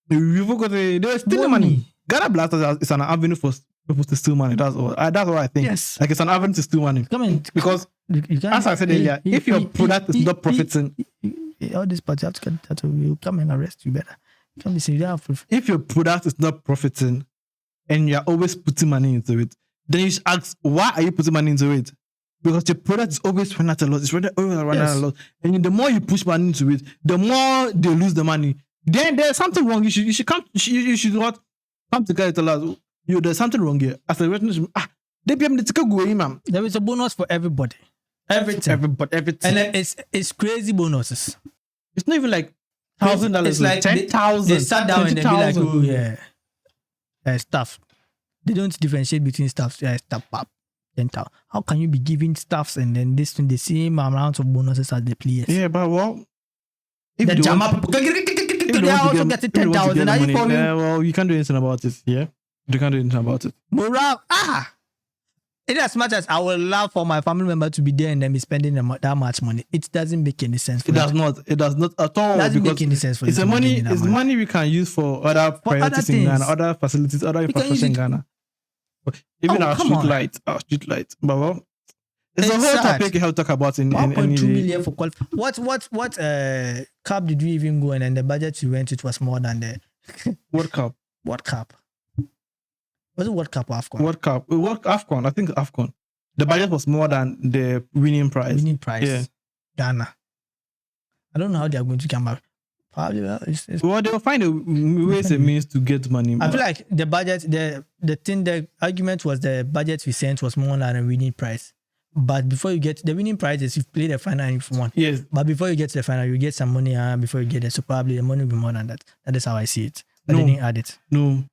You forgot they were stealing money. Ghana Blasters is an avenue for people to steal money. That's all. That's what I think. Yes. Like it's an avenue to steal money. Come in. Because as I said earlier, if your product is not profiting, all this part you have to get that will come and arrest you better. Come and say you don't have proof. If your product is not profiting and you're always putting money into it, then you should ask, why are you putting money into it? Because your product is always running out a lot. It's always running out a lot. And the more you push money into it, the more they lose the money. Then there's something wrong. You should come together and tell us, there's something wrong here. As a witness, there is a bonus for everybody. Everything. And then it's crazy bonuses. It's not even like $1,000. It's like 10,000. They sat down and they be like, oh yeah, stuff. They don't differentiate between stuffs. Yeah, stuff up. How can you be giving stuffs and then this the same amount of bonuses as the players? Yeah, but well, if the Jama people they also get 10,000. Well, you can't do anything about it. Yeah, you can't do anything about it. Morale, in as much as I would love for my family member to be there and then be spending that much money, it doesn't make any sense. It does not at all. It doesn't make any sense for it's money we can use for other priorities in Ghana, other facilities, other infrastructure in Ghana. Even our street light. But well, it's a whole topic you have to talk about in 1.2 million for qualifying. What cup did we even go and the budget you went it was more than the World Cup. What cup? Was it World Cup or AFCON? World Cup. AFCON. I think AFCON. The budget was more than the winning prize. Yeah. Ghana. I don't know how they are going to come back. Probably. Well, Well, they'll find a ways and means to get money. I feel like the budget, the argument was the budget we sent was more than a winning prize. But before you get the winning prize is you play the final and you've won. Yes. But before you get to the final, you get some money before you get there. So probably the money will be more than that. That is how I see it. But they didn't add it. No.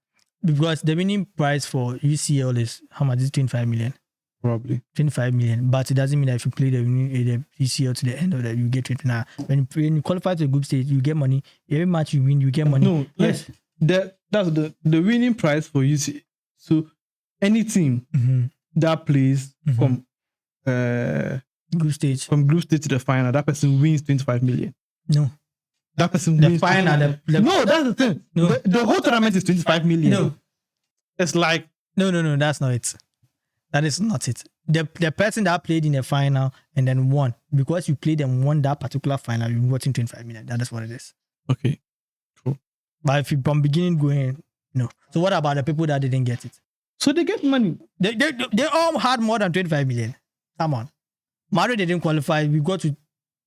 Because the winning prize for UCL is how much? Is 25 million? Probably. 25 million. But it doesn't mean that if you play the UCL to the end of that, you get 29. When you qualify to the group stage, you get money. Every match you win, you get money. No. Yes. That's the winning prize for UCL. So any team that plays from group stage to the final, that person wins 25 million. No. That person The wins final. No, that's the thing. No. The whole tournament is 25 million. No. It's like No, that's not it. That is not it. The person that played in the final and then won, because you played and won that particular final, you got 25 million. That is what it is. okay. Cool. But if you from beginning going, no. So what about the people that didn't get it? So they get money. They all had more than 25 million. Come on. Madrid didn't qualify. We got to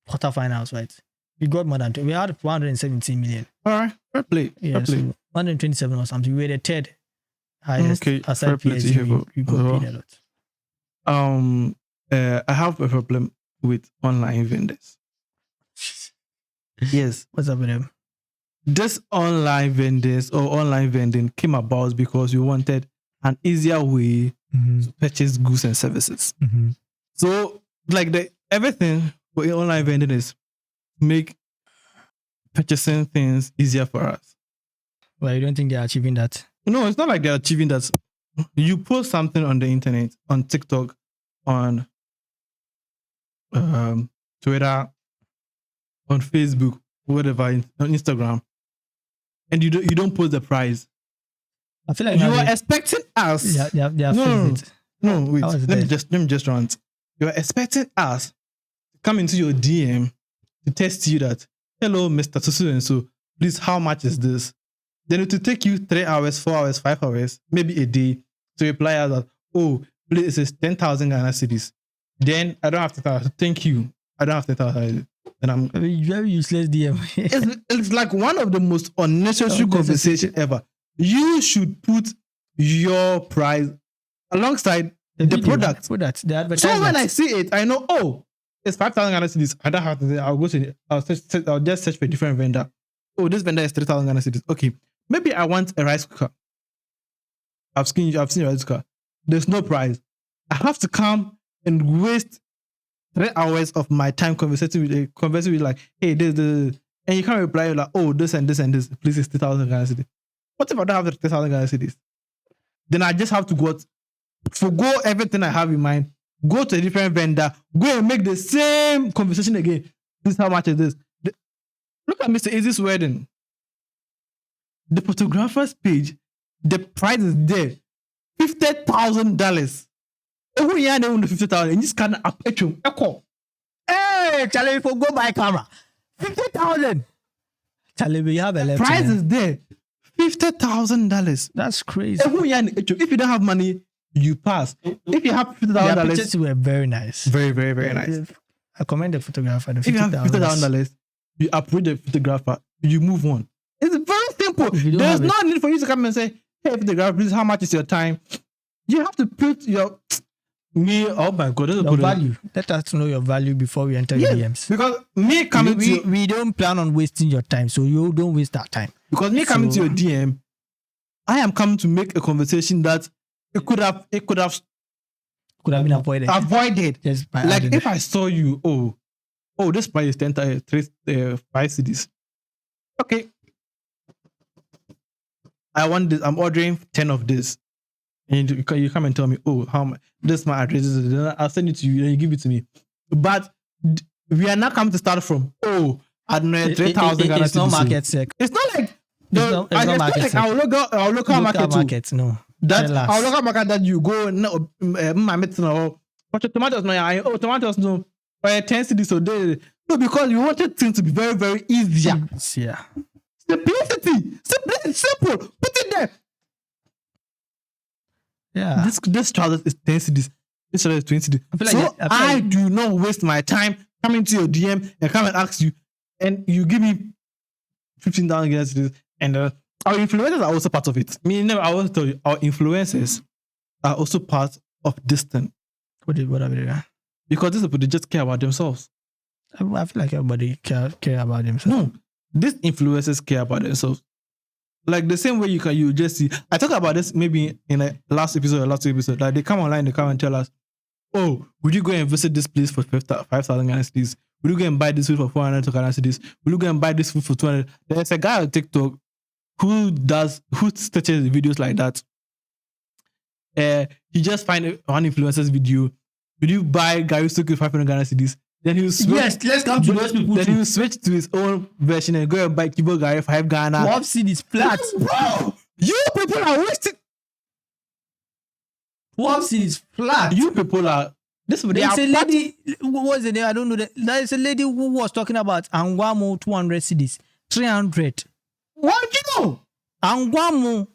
quarterfinals, right? We got more than we had 117 million. All right. Fair play. Yeah, Fair play. so 127 or something. We were the third highest. Okay, Aside fair play to PSG, you. we got paid a lot. I have a problem with online vendors. Yes. What's up with them? This online vendors or online vending came about because we wanted an easier way to purchase goods and services. So, like everything for online vending is make purchasing things easier for us. Well, you don't think they're achieving that? No, it's not like they're achieving that. You post something on the internet, on TikTok, on Twitter, on Facebook, whatever, on Instagram, and you don't post the price. I feel like You are expecting us. they are No, wait. How is it Let me just rant. You are expecting us to come into your DM to test you that, hello, Mr. Susu and so, please, how much is this? Then it will take you 3 hours, 4 hours, 5 hours, maybe a day to reply us that, oh, please, it is 10,000 Ghana cedis. Then I don't have to tell her, thank you. I don't have to tell her. And I'm very useless DM. it's like one of the most unnecessary conversations ever. You should put your price alongside the product. The advertisement. So when I see it, I know, oh, it's 5,000 Ghana cedis. I don't have to. I'll go to. I'll just search for a different vendor. Oh, this vendor is 3,000 Ghana cedis. Okay, maybe I want a rice cooker. I've seen a rice cooker. There's no price. I have to come and waste 3 hours of my time conversing with like, hey, this, and you can't reply like, oh, this and this and this. Please, it's 3,000 Ghana cedis. What if I don't have the 3,000 Ghana cedis? Then I just have to forgo everything I have in mind, go to a different vendor, go and make the same conversation again. This is how much it is. Look at Mr. Easy's wedding. The photographer's page, the price is there. $50,000. Every year they own the 50,000. And this kind of echo. Hey, Charlie, if you go buy camera, 50,000. Charlie, we have a left. Price is there. $50,000. That's crazy. Every year, if you don't have money, you pass. If you have $50,000, the pictures were very nice. Very, very, very nice. I commend the photographer. If you have $50,000, you approach the photographer, you move on. It's very simple. There's no need for you to come and say, hey, photographer, please, how much is your time? You have to put your oh my God, your value. Let us know your value before we enter your DMs. Because me coming we don't plan on wasting your time, so you don't waste our time. Because me coming to your DM, I am coming to make a conversation that it could have been avoided. Just by like if I saw you, oh, this price is 5 CDs. Okay. I want this. I'm ordering 10 of this. And you come and tell me, oh, how much? This is my address. I'll send it to you and you give it to me. But we are not coming to start from, I don't know, 3,000 Ghana. It's not market sec. It's not like it's not market sec. Our local market. No. That our local market that you go no my meeting or tomatoes no tomatoes no 10 CDs so they no because you wanted things to be very, very easy. Yeah. Simplicity. Simple. Put it there. Yeah. This trousers is 10 CDs. This trousers is 20 CDs. I do not waste my time coming to your DM and come and ask you, and you give me 15,000 Ghana cedis, and our influencers are also part of it. I mean, I always tell you, our influencers are also part of this thing. What are they doing? Because these people, they just care about themselves. I feel like everybody care about themselves. No, these influencers care about themselves. Like the same way you just see. I talk about this maybe in a last episode. Like they come online, they come and tell us, oh, would you go and visit this place for 5,000 Ghana cedis? Will you go and buy this food for 400 Ghana cedis? Will you go and buy this food for 200? There's a guy on TikTok who stitches videos like that. He just find one influencer's video. Will you buy Gary Suki 500 Ghana cedis? Then he will switch. Yes, let's come to those people. Then he will switch to his own version and go and buy Kibo Gary 5 Ghana. 12 cedis flat. Bro, you people are wasting. 12 cedis flat. You people are. There's a lady. What was the name? I don't know. There's a lady who was talking about Anguamo 200 cedis, 300. What do you know? Anguamo.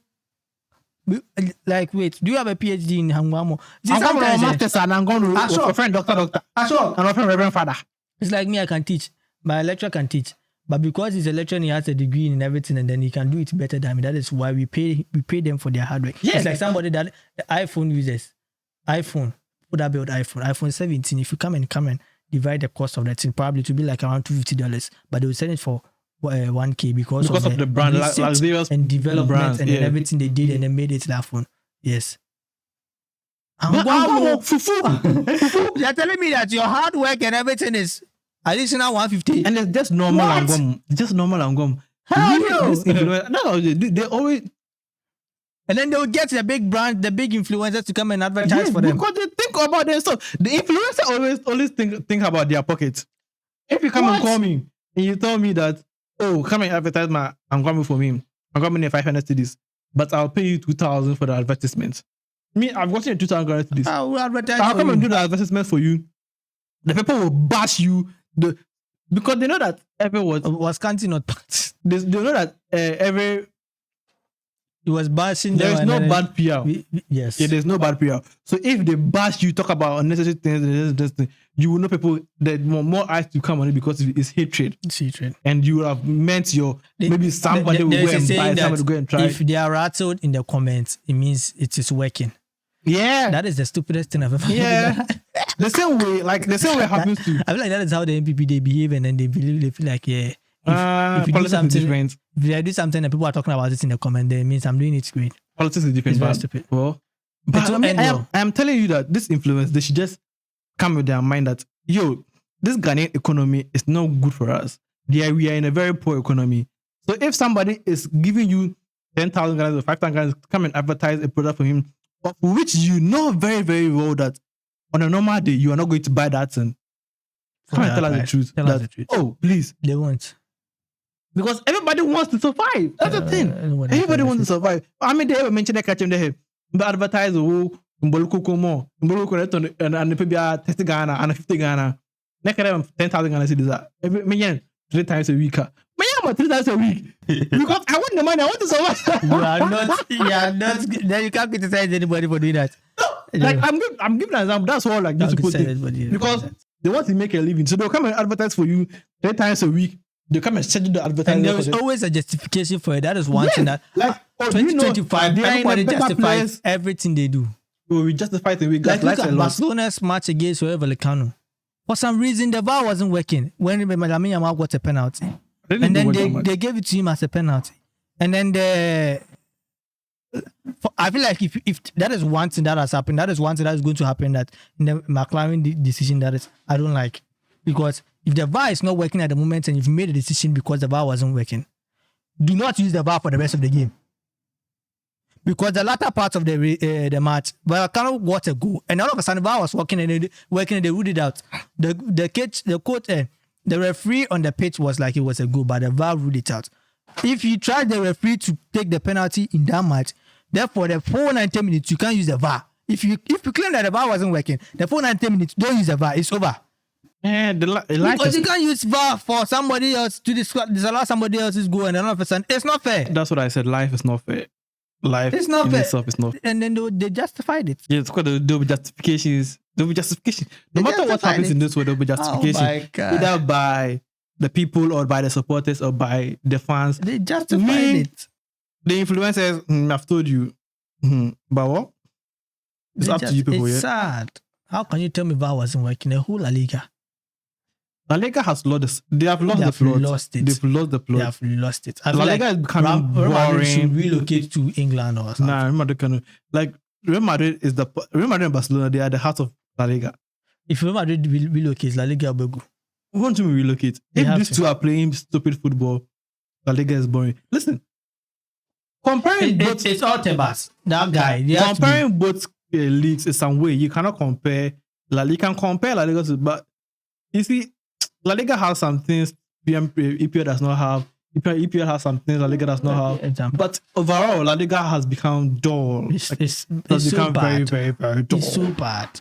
Like, wait, do you have a PhD in Anguamo? I'm going to master's and I'm going to a friend, doctor. And my friend, Reverend Father. It's like me, I can teach. My lecturer can teach. But because he's a lecturer and he has a degree in everything and then he can do it better than me, that is why we pay them for their hard work. Yes. It's like somebody that the iPhone users. iPhone. Put that build iPhone 17. If you come and divide the cost of that thing, probably to be like around $250. But they will sell it for 1K because of the brand and development and then everything they did and they made it that phone. Yes. You're telling me that your hard work and everything is additional 150 and it's just normal Angom. Just normal Angom. No, they always. And then they will get the big brand, the big influencers to come and advertise for them. Because they think about their stuff. The influencer always think about their pockets. If you come and call me and you tell me that, oh, come and advertise I'm coming for me. I'm coming in 500 cedis, but I'll pay you 2,000 for the advertisement. Me, I've gotten a 2,000 Ghana cedis. I will advertise. I'll come and do the advertisement for you. The people will bash you. Because they know that everyone was counting not parts. They know that every. It was bashing. There is no bad PR. Yes. Yeah, there's no bad PR. So if they bash you, talk about unnecessary things, you will know people that more eyes to come on it because it's hatred. It's hatred. And you have meant maybe somebody will go and buy, somebody will go and try. If they are rattled in the comments, it means it is working. Yeah. That is the stupidest thing I've ever heard. Yeah. the same way happens to. I feel like that is how the NPP they behave and then they feel like, yeah. If you do something, if I do something and people are talking about it in the comment, then it means I'm doing it great. Politics is different. It's very stupid. Well, but I am telling you that this influence, they should just come with their mind that, this Ghanaian economy is not good for us. We are in a very poor economy. So if somebody is giving you 10,000 Ghana or 5,000 Ghana to come and advertise a product for him, of which you know very, very well that on a normal day, you are not going to buy that thing. Come and tell us the truth. Tell us the truth. Oh, please. They won't. Because everybody wants to survive. That's the thing. Everybody wants to survive. I mean, they ever mentioned that catching the head. But advertise Mboluku more. Mboluku and the people are 30 Ghana and 50 Ghana. Next time 10,000 Ghana cedis. Every million 3 times a week. Man, 3 times a week. Because I want the money. I want to survive. You are not. Then you can't criticize anybody for doing that. No, like I'm giving an example. That's all like these people think. Because they want to make a living, so they'll come and advertise for you 10 times a week. They come and schedule the advertising. And there is always a justification for it. That is one thing that 2025, everybody justifies everything they do. We justify it. We got like look at Barcelona's match against Rayo Vallecano. For some reason, the VAR wasn't working when Lamine Yamal got a penalty. And then they gave it to him as a penalty. And then I feel like if that is one thing that has happened, that is one thing that is going to happen that in the McLaren decision that is I don't like. Because if the VAR is not working at the moment and you've made a decision because the VAR wasn't working, do not use the VAR for the rest of the game. Because the latter part of the match, Vallecano got a goal, and all of a sudden the VAR was working and they ruled it out. The referee on the pitch was like it was a goal, but the VAR ruled it out. If you try the referee to take the penalty in that match, therefore the full 90 minutes you can't use the VAR. If you claim that the VAR wasn't working, the full 90 minutes don't use the VAR. It's over. Yeah, because you can't use VAR for somebody else to disallow somebody else's goal, and then all of a sudden it's not fair. That's what I said. Life is not fair. Life it's not fair. Itself is not fair. And then they justified it. Yeah, it's because there'll be justifications. There'll be justification. No matter what happens in this world, there'll be justification. Oh my God. Either by the people or by the supporters or by the fans. They justified it. The influencers, I've told you. But what? It's up to you people. It's sad. How can you tell me VAR wasn't working? The whole La Liga. La Liga has lost. They have lost the plot. They've lost the plot. They have lost it. I La feel Liga like is becoming Real Madrid boring. should relocate to England or something. Nah, Real Madrid can like Real Madrid and Barcelona. They are the heart of La Liga. If Real Madrid relocates, La Liga will go. Why don't we relocate? If these two are playing stupid football, La Liga is boring. Listen, comparing it's all Tebas. That guy. Comparing both leagues in some way, you cannot compare. You can compare La Liga, but you see, La Liga has some things EPL does not have. EPL has some things La Liga does not have. But overall, La Liga has become dull. It's become so bad. Very, very, very dull. It's so bad.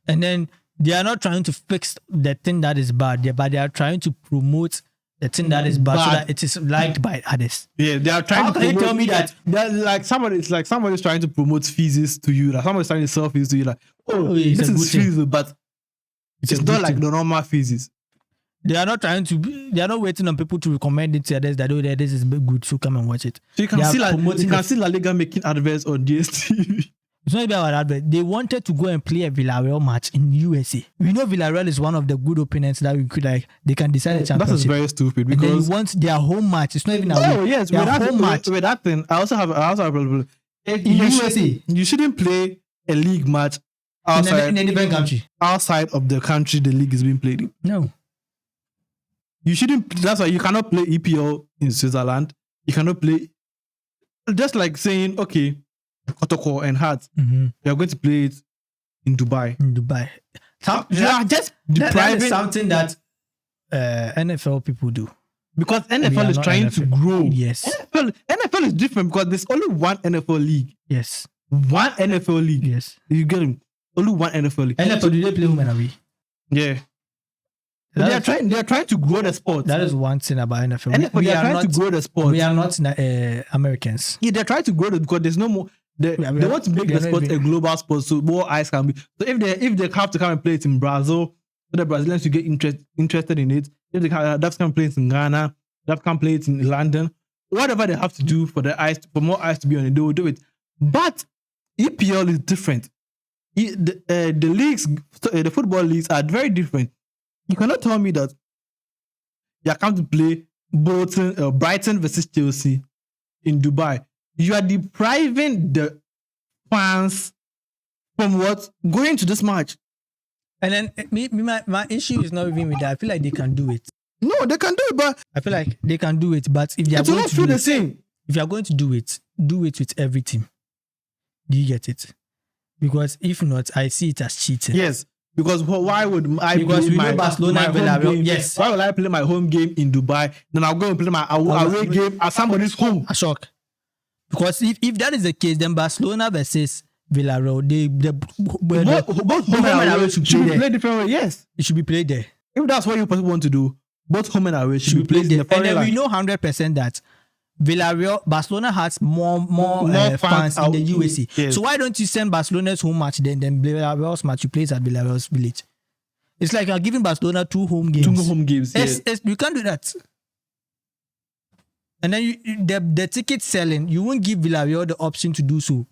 And then they are not trying to fix the thing that is bad, but they are trying to promote the thing that is bad so that it is liked by others. Yeah, they are trying How to can you tell me that? Like somebody's trying to promote physics to you. Like somebody's trying to sell physics to you. Like, this is physics, but it's not like the normal physics. They are not waiting on people to recommend it to others that this is good, so come and watch it. So you can see La Liga making adverts on DSTV. It's not about advert. They wanted to go and play a Villarreal match in USA. We know Villarreal is one of the good opponents that we could they can decide the championship. That is very stupid because and then you want their home match. It's not even yes, with that thing. I also have a problem. USA, you shouldn't play a league match outside in a different country. Outside of the country the league is being played in. No. You shouldn't. That's why you cannot play EPL in Switzerland. You cannot play. Just like saying, okay, Kotoko and Hearts, you are going to play it in Dubai. You are just depriving. That is something that NFL people do. Because NFL is trying to grow. Yes. NFL is different because there's only one NFL league. Yes. One NFL league. Yes. You get him? Only one NFL league. NFL, do they play home and away? Yeah. They are trying to grow the sport. That is one thing about NFL. They are trying to grow the sport. We are not Americans. Yeah, they're trying to grow it because there's no more. They want to make the sport a global sport so more eyes can be. So if they have to come and play it in Brazil, so the Brazilians to get interested in it. If they have to come and play it in Ghana, they have to come and play it in London. Whatever they have to do for more eyes to be on it, they will do it. But EPL is different. The leagues, the football leagues are very different. You cannot tell me that you are coming to play Brighton versus Chelsea in Dubai. You are depriving the fans from going to this match. And then my issue is not even with that. I feel like they can do it. No, they can do it, but I feel like they can do it. But if they are going to do the same. If you are going to do it with every team. Do you get it? Because if not, I see it as cheating. Yes. Because why would I play my Barcelona home game? Yes. Why would I play my home game in Dubai? Then I'll go and play my away game at somebody's home. A shock. Because if that is the case, then Barcelona versus Villarreal, both home and away should be played different way. Yes, it should be played there. If that's what you want to do, both home and away should be played there. And then we know 100% that Barcelona has more fans in the USA. Yes. So why don't you send Barcelona's home match then Villarreal's match you play at Villarreal's village? It's like you're giving Barcelona two home games. Yes. You can't do that. And then the ticket selling, you won't give Villarreal the option to do so.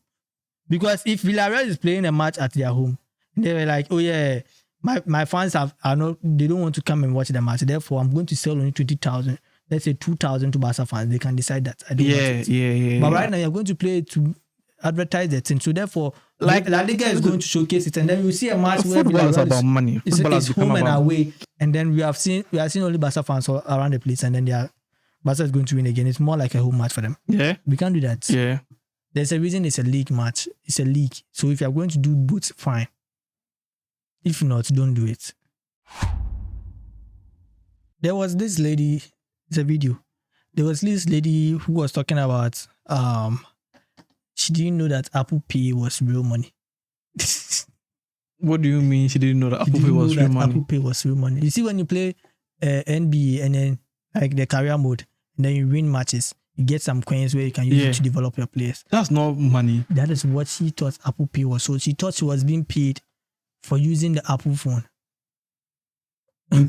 Because if Villarreal is playing a match at their home, they were like, oh yeah, my fans they don't want to come and watch the match. Therefore, I'm going to sell only 20,000. Let's say 2,000 to Barca fans. They can decide that. I don't want it. Yeah. But right now, you're going to play it to advertise the thing. So therefore, like La Liga is going to showcase it. And then you see a match where football is about money. It's home and away. And then we have seen only Barca fans around the place. And then Barca is going to win again. It's more like a home match for them. Yeah. We can't do that. Yeah. There's a reason it's a league match. It's a league. So if you're going to do both, fine. If not, don't do it. There was this lady, it's a video. There was this lady who was talking about, she didn't know that Apple Pay was real money. What do you mean she didn't know that Apple Pay was real money? Apple Pay was real money. You see when you play NBA and then like the career mode, and then you win matches, you get some coins where you can use it to develop your players. That's not money. That is what she thought Apple Pay was. So she thought she was being paid for using the Apple phone. I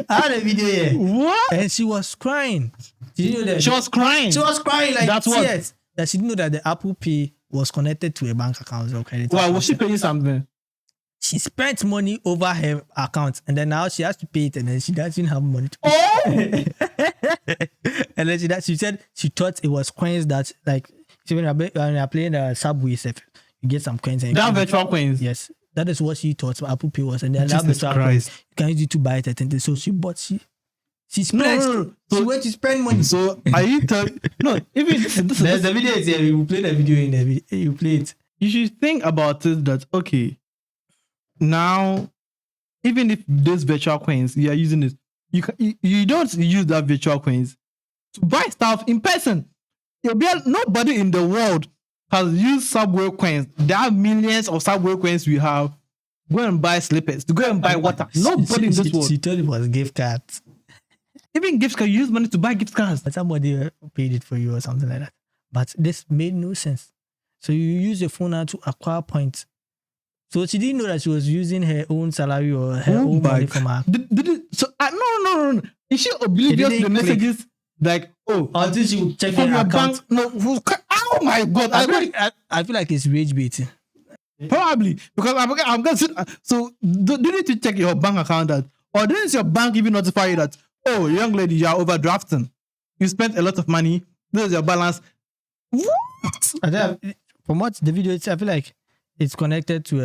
had a video here. What? And she was crying. Did you know that? She was crying. She was crying like That's what? tears. That she didn't know that the Apple Pay was connected to a bank account or credit. Why account. was she paying something? She spent money over her account, and then now she has to pay it, and then she doesn't have money to pay. Oh! And then she said she thought it was coins that, like, when you're playing the Subway stuff, you get some coins. And That virtual coins. Yes, that is what she thought Apple Pay was, and then that Jesus virtual Christ. coins, you can use it to buy it. And so she bought. She spent. No. She went to spend money. So are you telling? No, even There's the video is here. You play the video in the video. You play it. you should think about it that okay, now even if those virtual coins you are using it, you don't use that virtual coins to buy stuff in person. Nobody in the world has used Subway coins. There are millions of Subway coins we have. Go and buy slippers. To go and buy water. Nobody in this world. She told it was gift cards. Even gift cards, you use money to buy gift cards. But somebody paid it for you or something like that. But this made no sense. So you use your phone now to acquire points. So she didn't know that she was using her own salary or her own money from her. No. Is she oblivious to the messages? Like, Until she would check from her your account. bank. No, oh my God. I feel like it's rage baiting. Probably because I'm going to. So do you need to check your bank account that, or didn't your bank even notify you that, oh, young lady, you are overdrafting. You spent a lot of money. This is your balance. What? From what the video is, I feel like it's connected to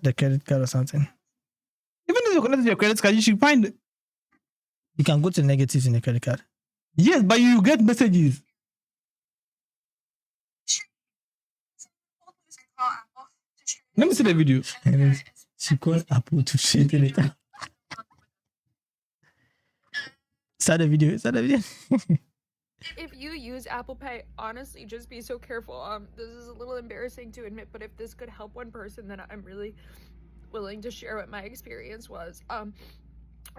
the credit card or something. Even if you're connected to your credit card, you should find it. You can go to the negatives in the credit card. Yes, but you get messages. Let me see the video. And then she called Apple to straighten it out. Start the video. If you use Apple Pay, honestly, just be so careful. This is a little embarrassing to admit, but if this could help one person, then I'm really willing to share what my experience was. I'm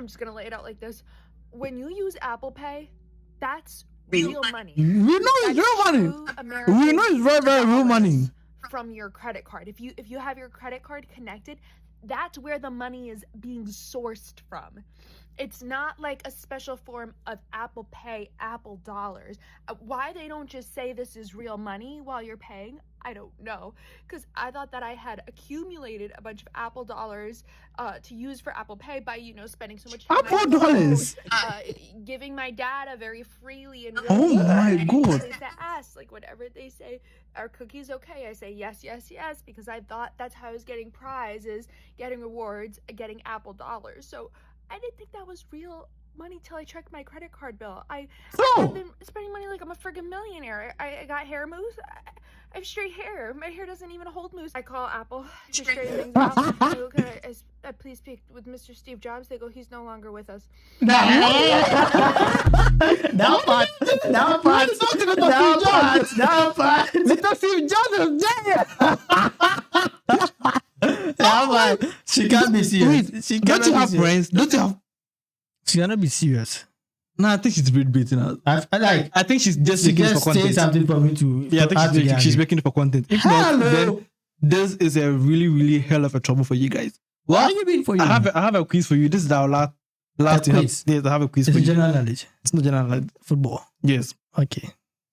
just gonna lay it out like this. When you use Apple Pay, that's real money. We know it's real money. We know it's very, very real money. From your credit card. If you have your credit card connected, that's where the money is being sourced from. It's not like a special form of Apple Pay, Apple dollars. Why they don't just say this is real money while you're paying, I don't know. Because I thought that I had accumulated a bunch of Apple dollars to use for Apple Pay by, spending so much time. Apple dollars? Giving my data very freely and Oh my God. They ask, like, whatever they say, are cookies okay? I say yes, because I thought that's how I was getting prizes, getting rewards, getting Apple dollars. So I didn't think that was real money till I checked my credit card bill. I've been spending money like I'm a friggin' millionaire. I got hair mousse. I have straight hair. My hair doesn't even hold mousse. I call Apple to straighten things out. I go, can I please speak with Mr. Steve Jobs? They go, he's no longer with us. Now part. Mr. Steve Jobs is there. She can't be serious. Don't you have friends? Don't you have? She cannot be serious. No, I think she's beating us. I think she's just She making it just for say content. something for me to. Yeah, I think she's making it for content. If not, then this is a really, really hell of a trouble for you guys. What do you mean for you? I have a quiz for you. This is our last quiz? Yes, I have a quiz It's for you. general knowledge. It's not general knowledge. Football. Yes. Okay.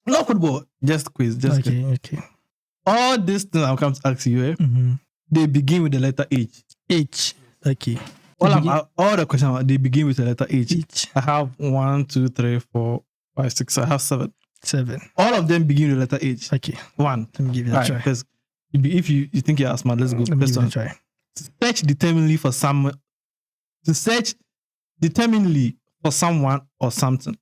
Not football. Just quiz. Just quiz. Okay. All these things I'm come to ask you, they begin with the letter H. H. Okay. All the questions, they begin with the letter H. H. I have 1, 2, 3, 4, 5, 6. I have 7. 7. All of them begin with the letter H. Okay. 1. Let me give you a try. Because if you think you're smart, let's go. Let me First give you a one. try. Search determinedly for someone. To search determinedly for someone or something.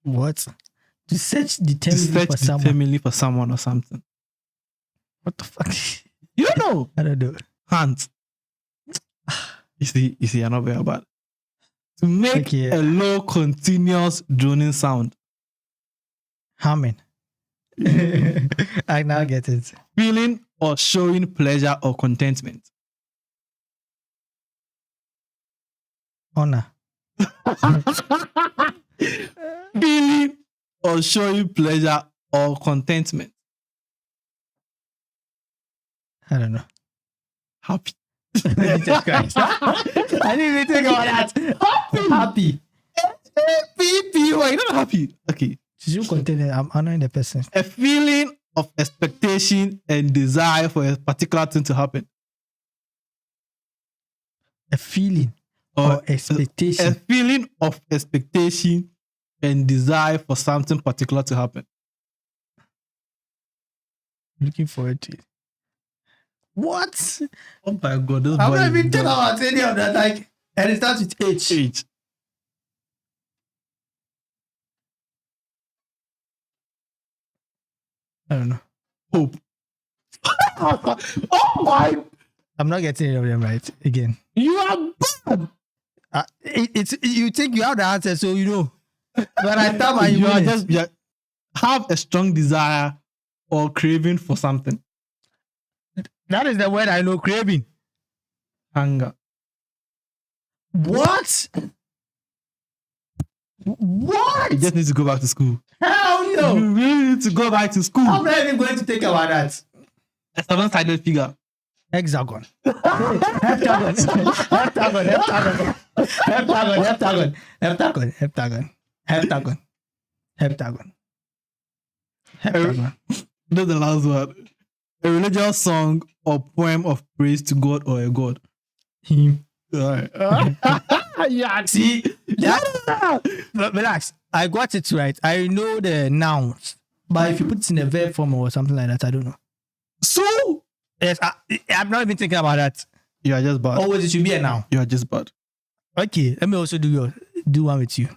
What? To search To determinedly search for someone. determinedly for someone or something. What the fuck? You don't know. I don't know. Hands. You see, you're not very bad. To make Okay. a low, continuous droning sound. Humming. I now get it. Feeling or showing pleasure or contentment. Honor. Feeling or showing pleasure or contentment. I don't know. Happy. Jesus Christ. I didn't even think about that. Happy. Happy. Why you're not happy? Okay. You continue. I'm honoring the person. A feeling of expectation and desire for a particular thing to happen. A feeling or expectation. A feeling of expectation and desire for something particular to happen. Looking forward to it. What? Oh my God. This I'm boy not is even talking dumb. about any of that. Like, and it starts with H. H. I don't know. Hope. Oh my. I'm not getting any of them right again. You are bad. It's you think you have the answer, so you know. But I thought You are just have a strong desire or craving for something. that is the word I know. Craving. Hunger. What? What? You just need to go back to school. Hell no. You really need to go back to school. I'm not even going to think about that. A seven-sided figure. Hexagon. Heptagon. Heptagon. Heptagon. Heptagon. Heptagon. Heptagon. Heptagon. Heptagon. Heptagon. That's the last one. A religious song or poem of praise to God or a god. Him. Alright. Yeah, see? Relax. I got it right. I know the nouns. But if you put it in a verb form or something like that, I don't know. So Yes, I'm not even thinking about that. you are just bad. Always it should be a noun. You are just bad. Okay, let me also do one with you.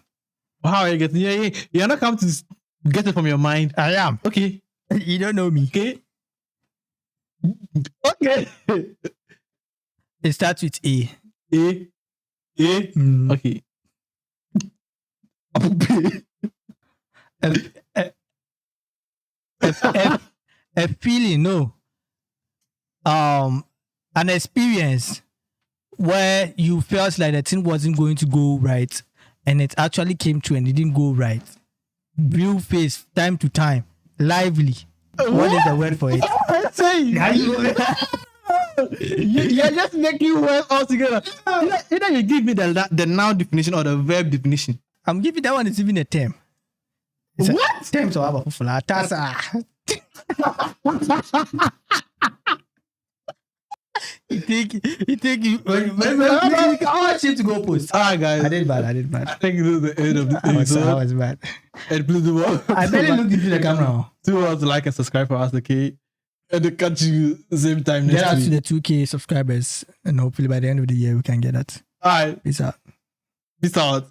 How are you getting? You're not coming to get it from your mind. I am. Okay. You don't know me. Okay. Okay. It starts with A. A. Okay. A feeling, no. An experience where you felt like the thing wasn't going to go right and it actually came true and it didn't go right. Real face, time to time, lively. What is the word for it? You're just making words all together. Either you give me the noun definition or the verb definition. I'm giving that one is even a term. It's What? Term to have a fufula. You think you I want you to go post. Alright, guys. I did bad. I think this is the end of the I episode. was bad. And please do I barely looked into the camera. Do us like and subscribe for us, okay? And to catch you same time next Get us to week. the 2K subscribers, and hopefully by the end of the year we can get that. Alright, Peace out. peace out.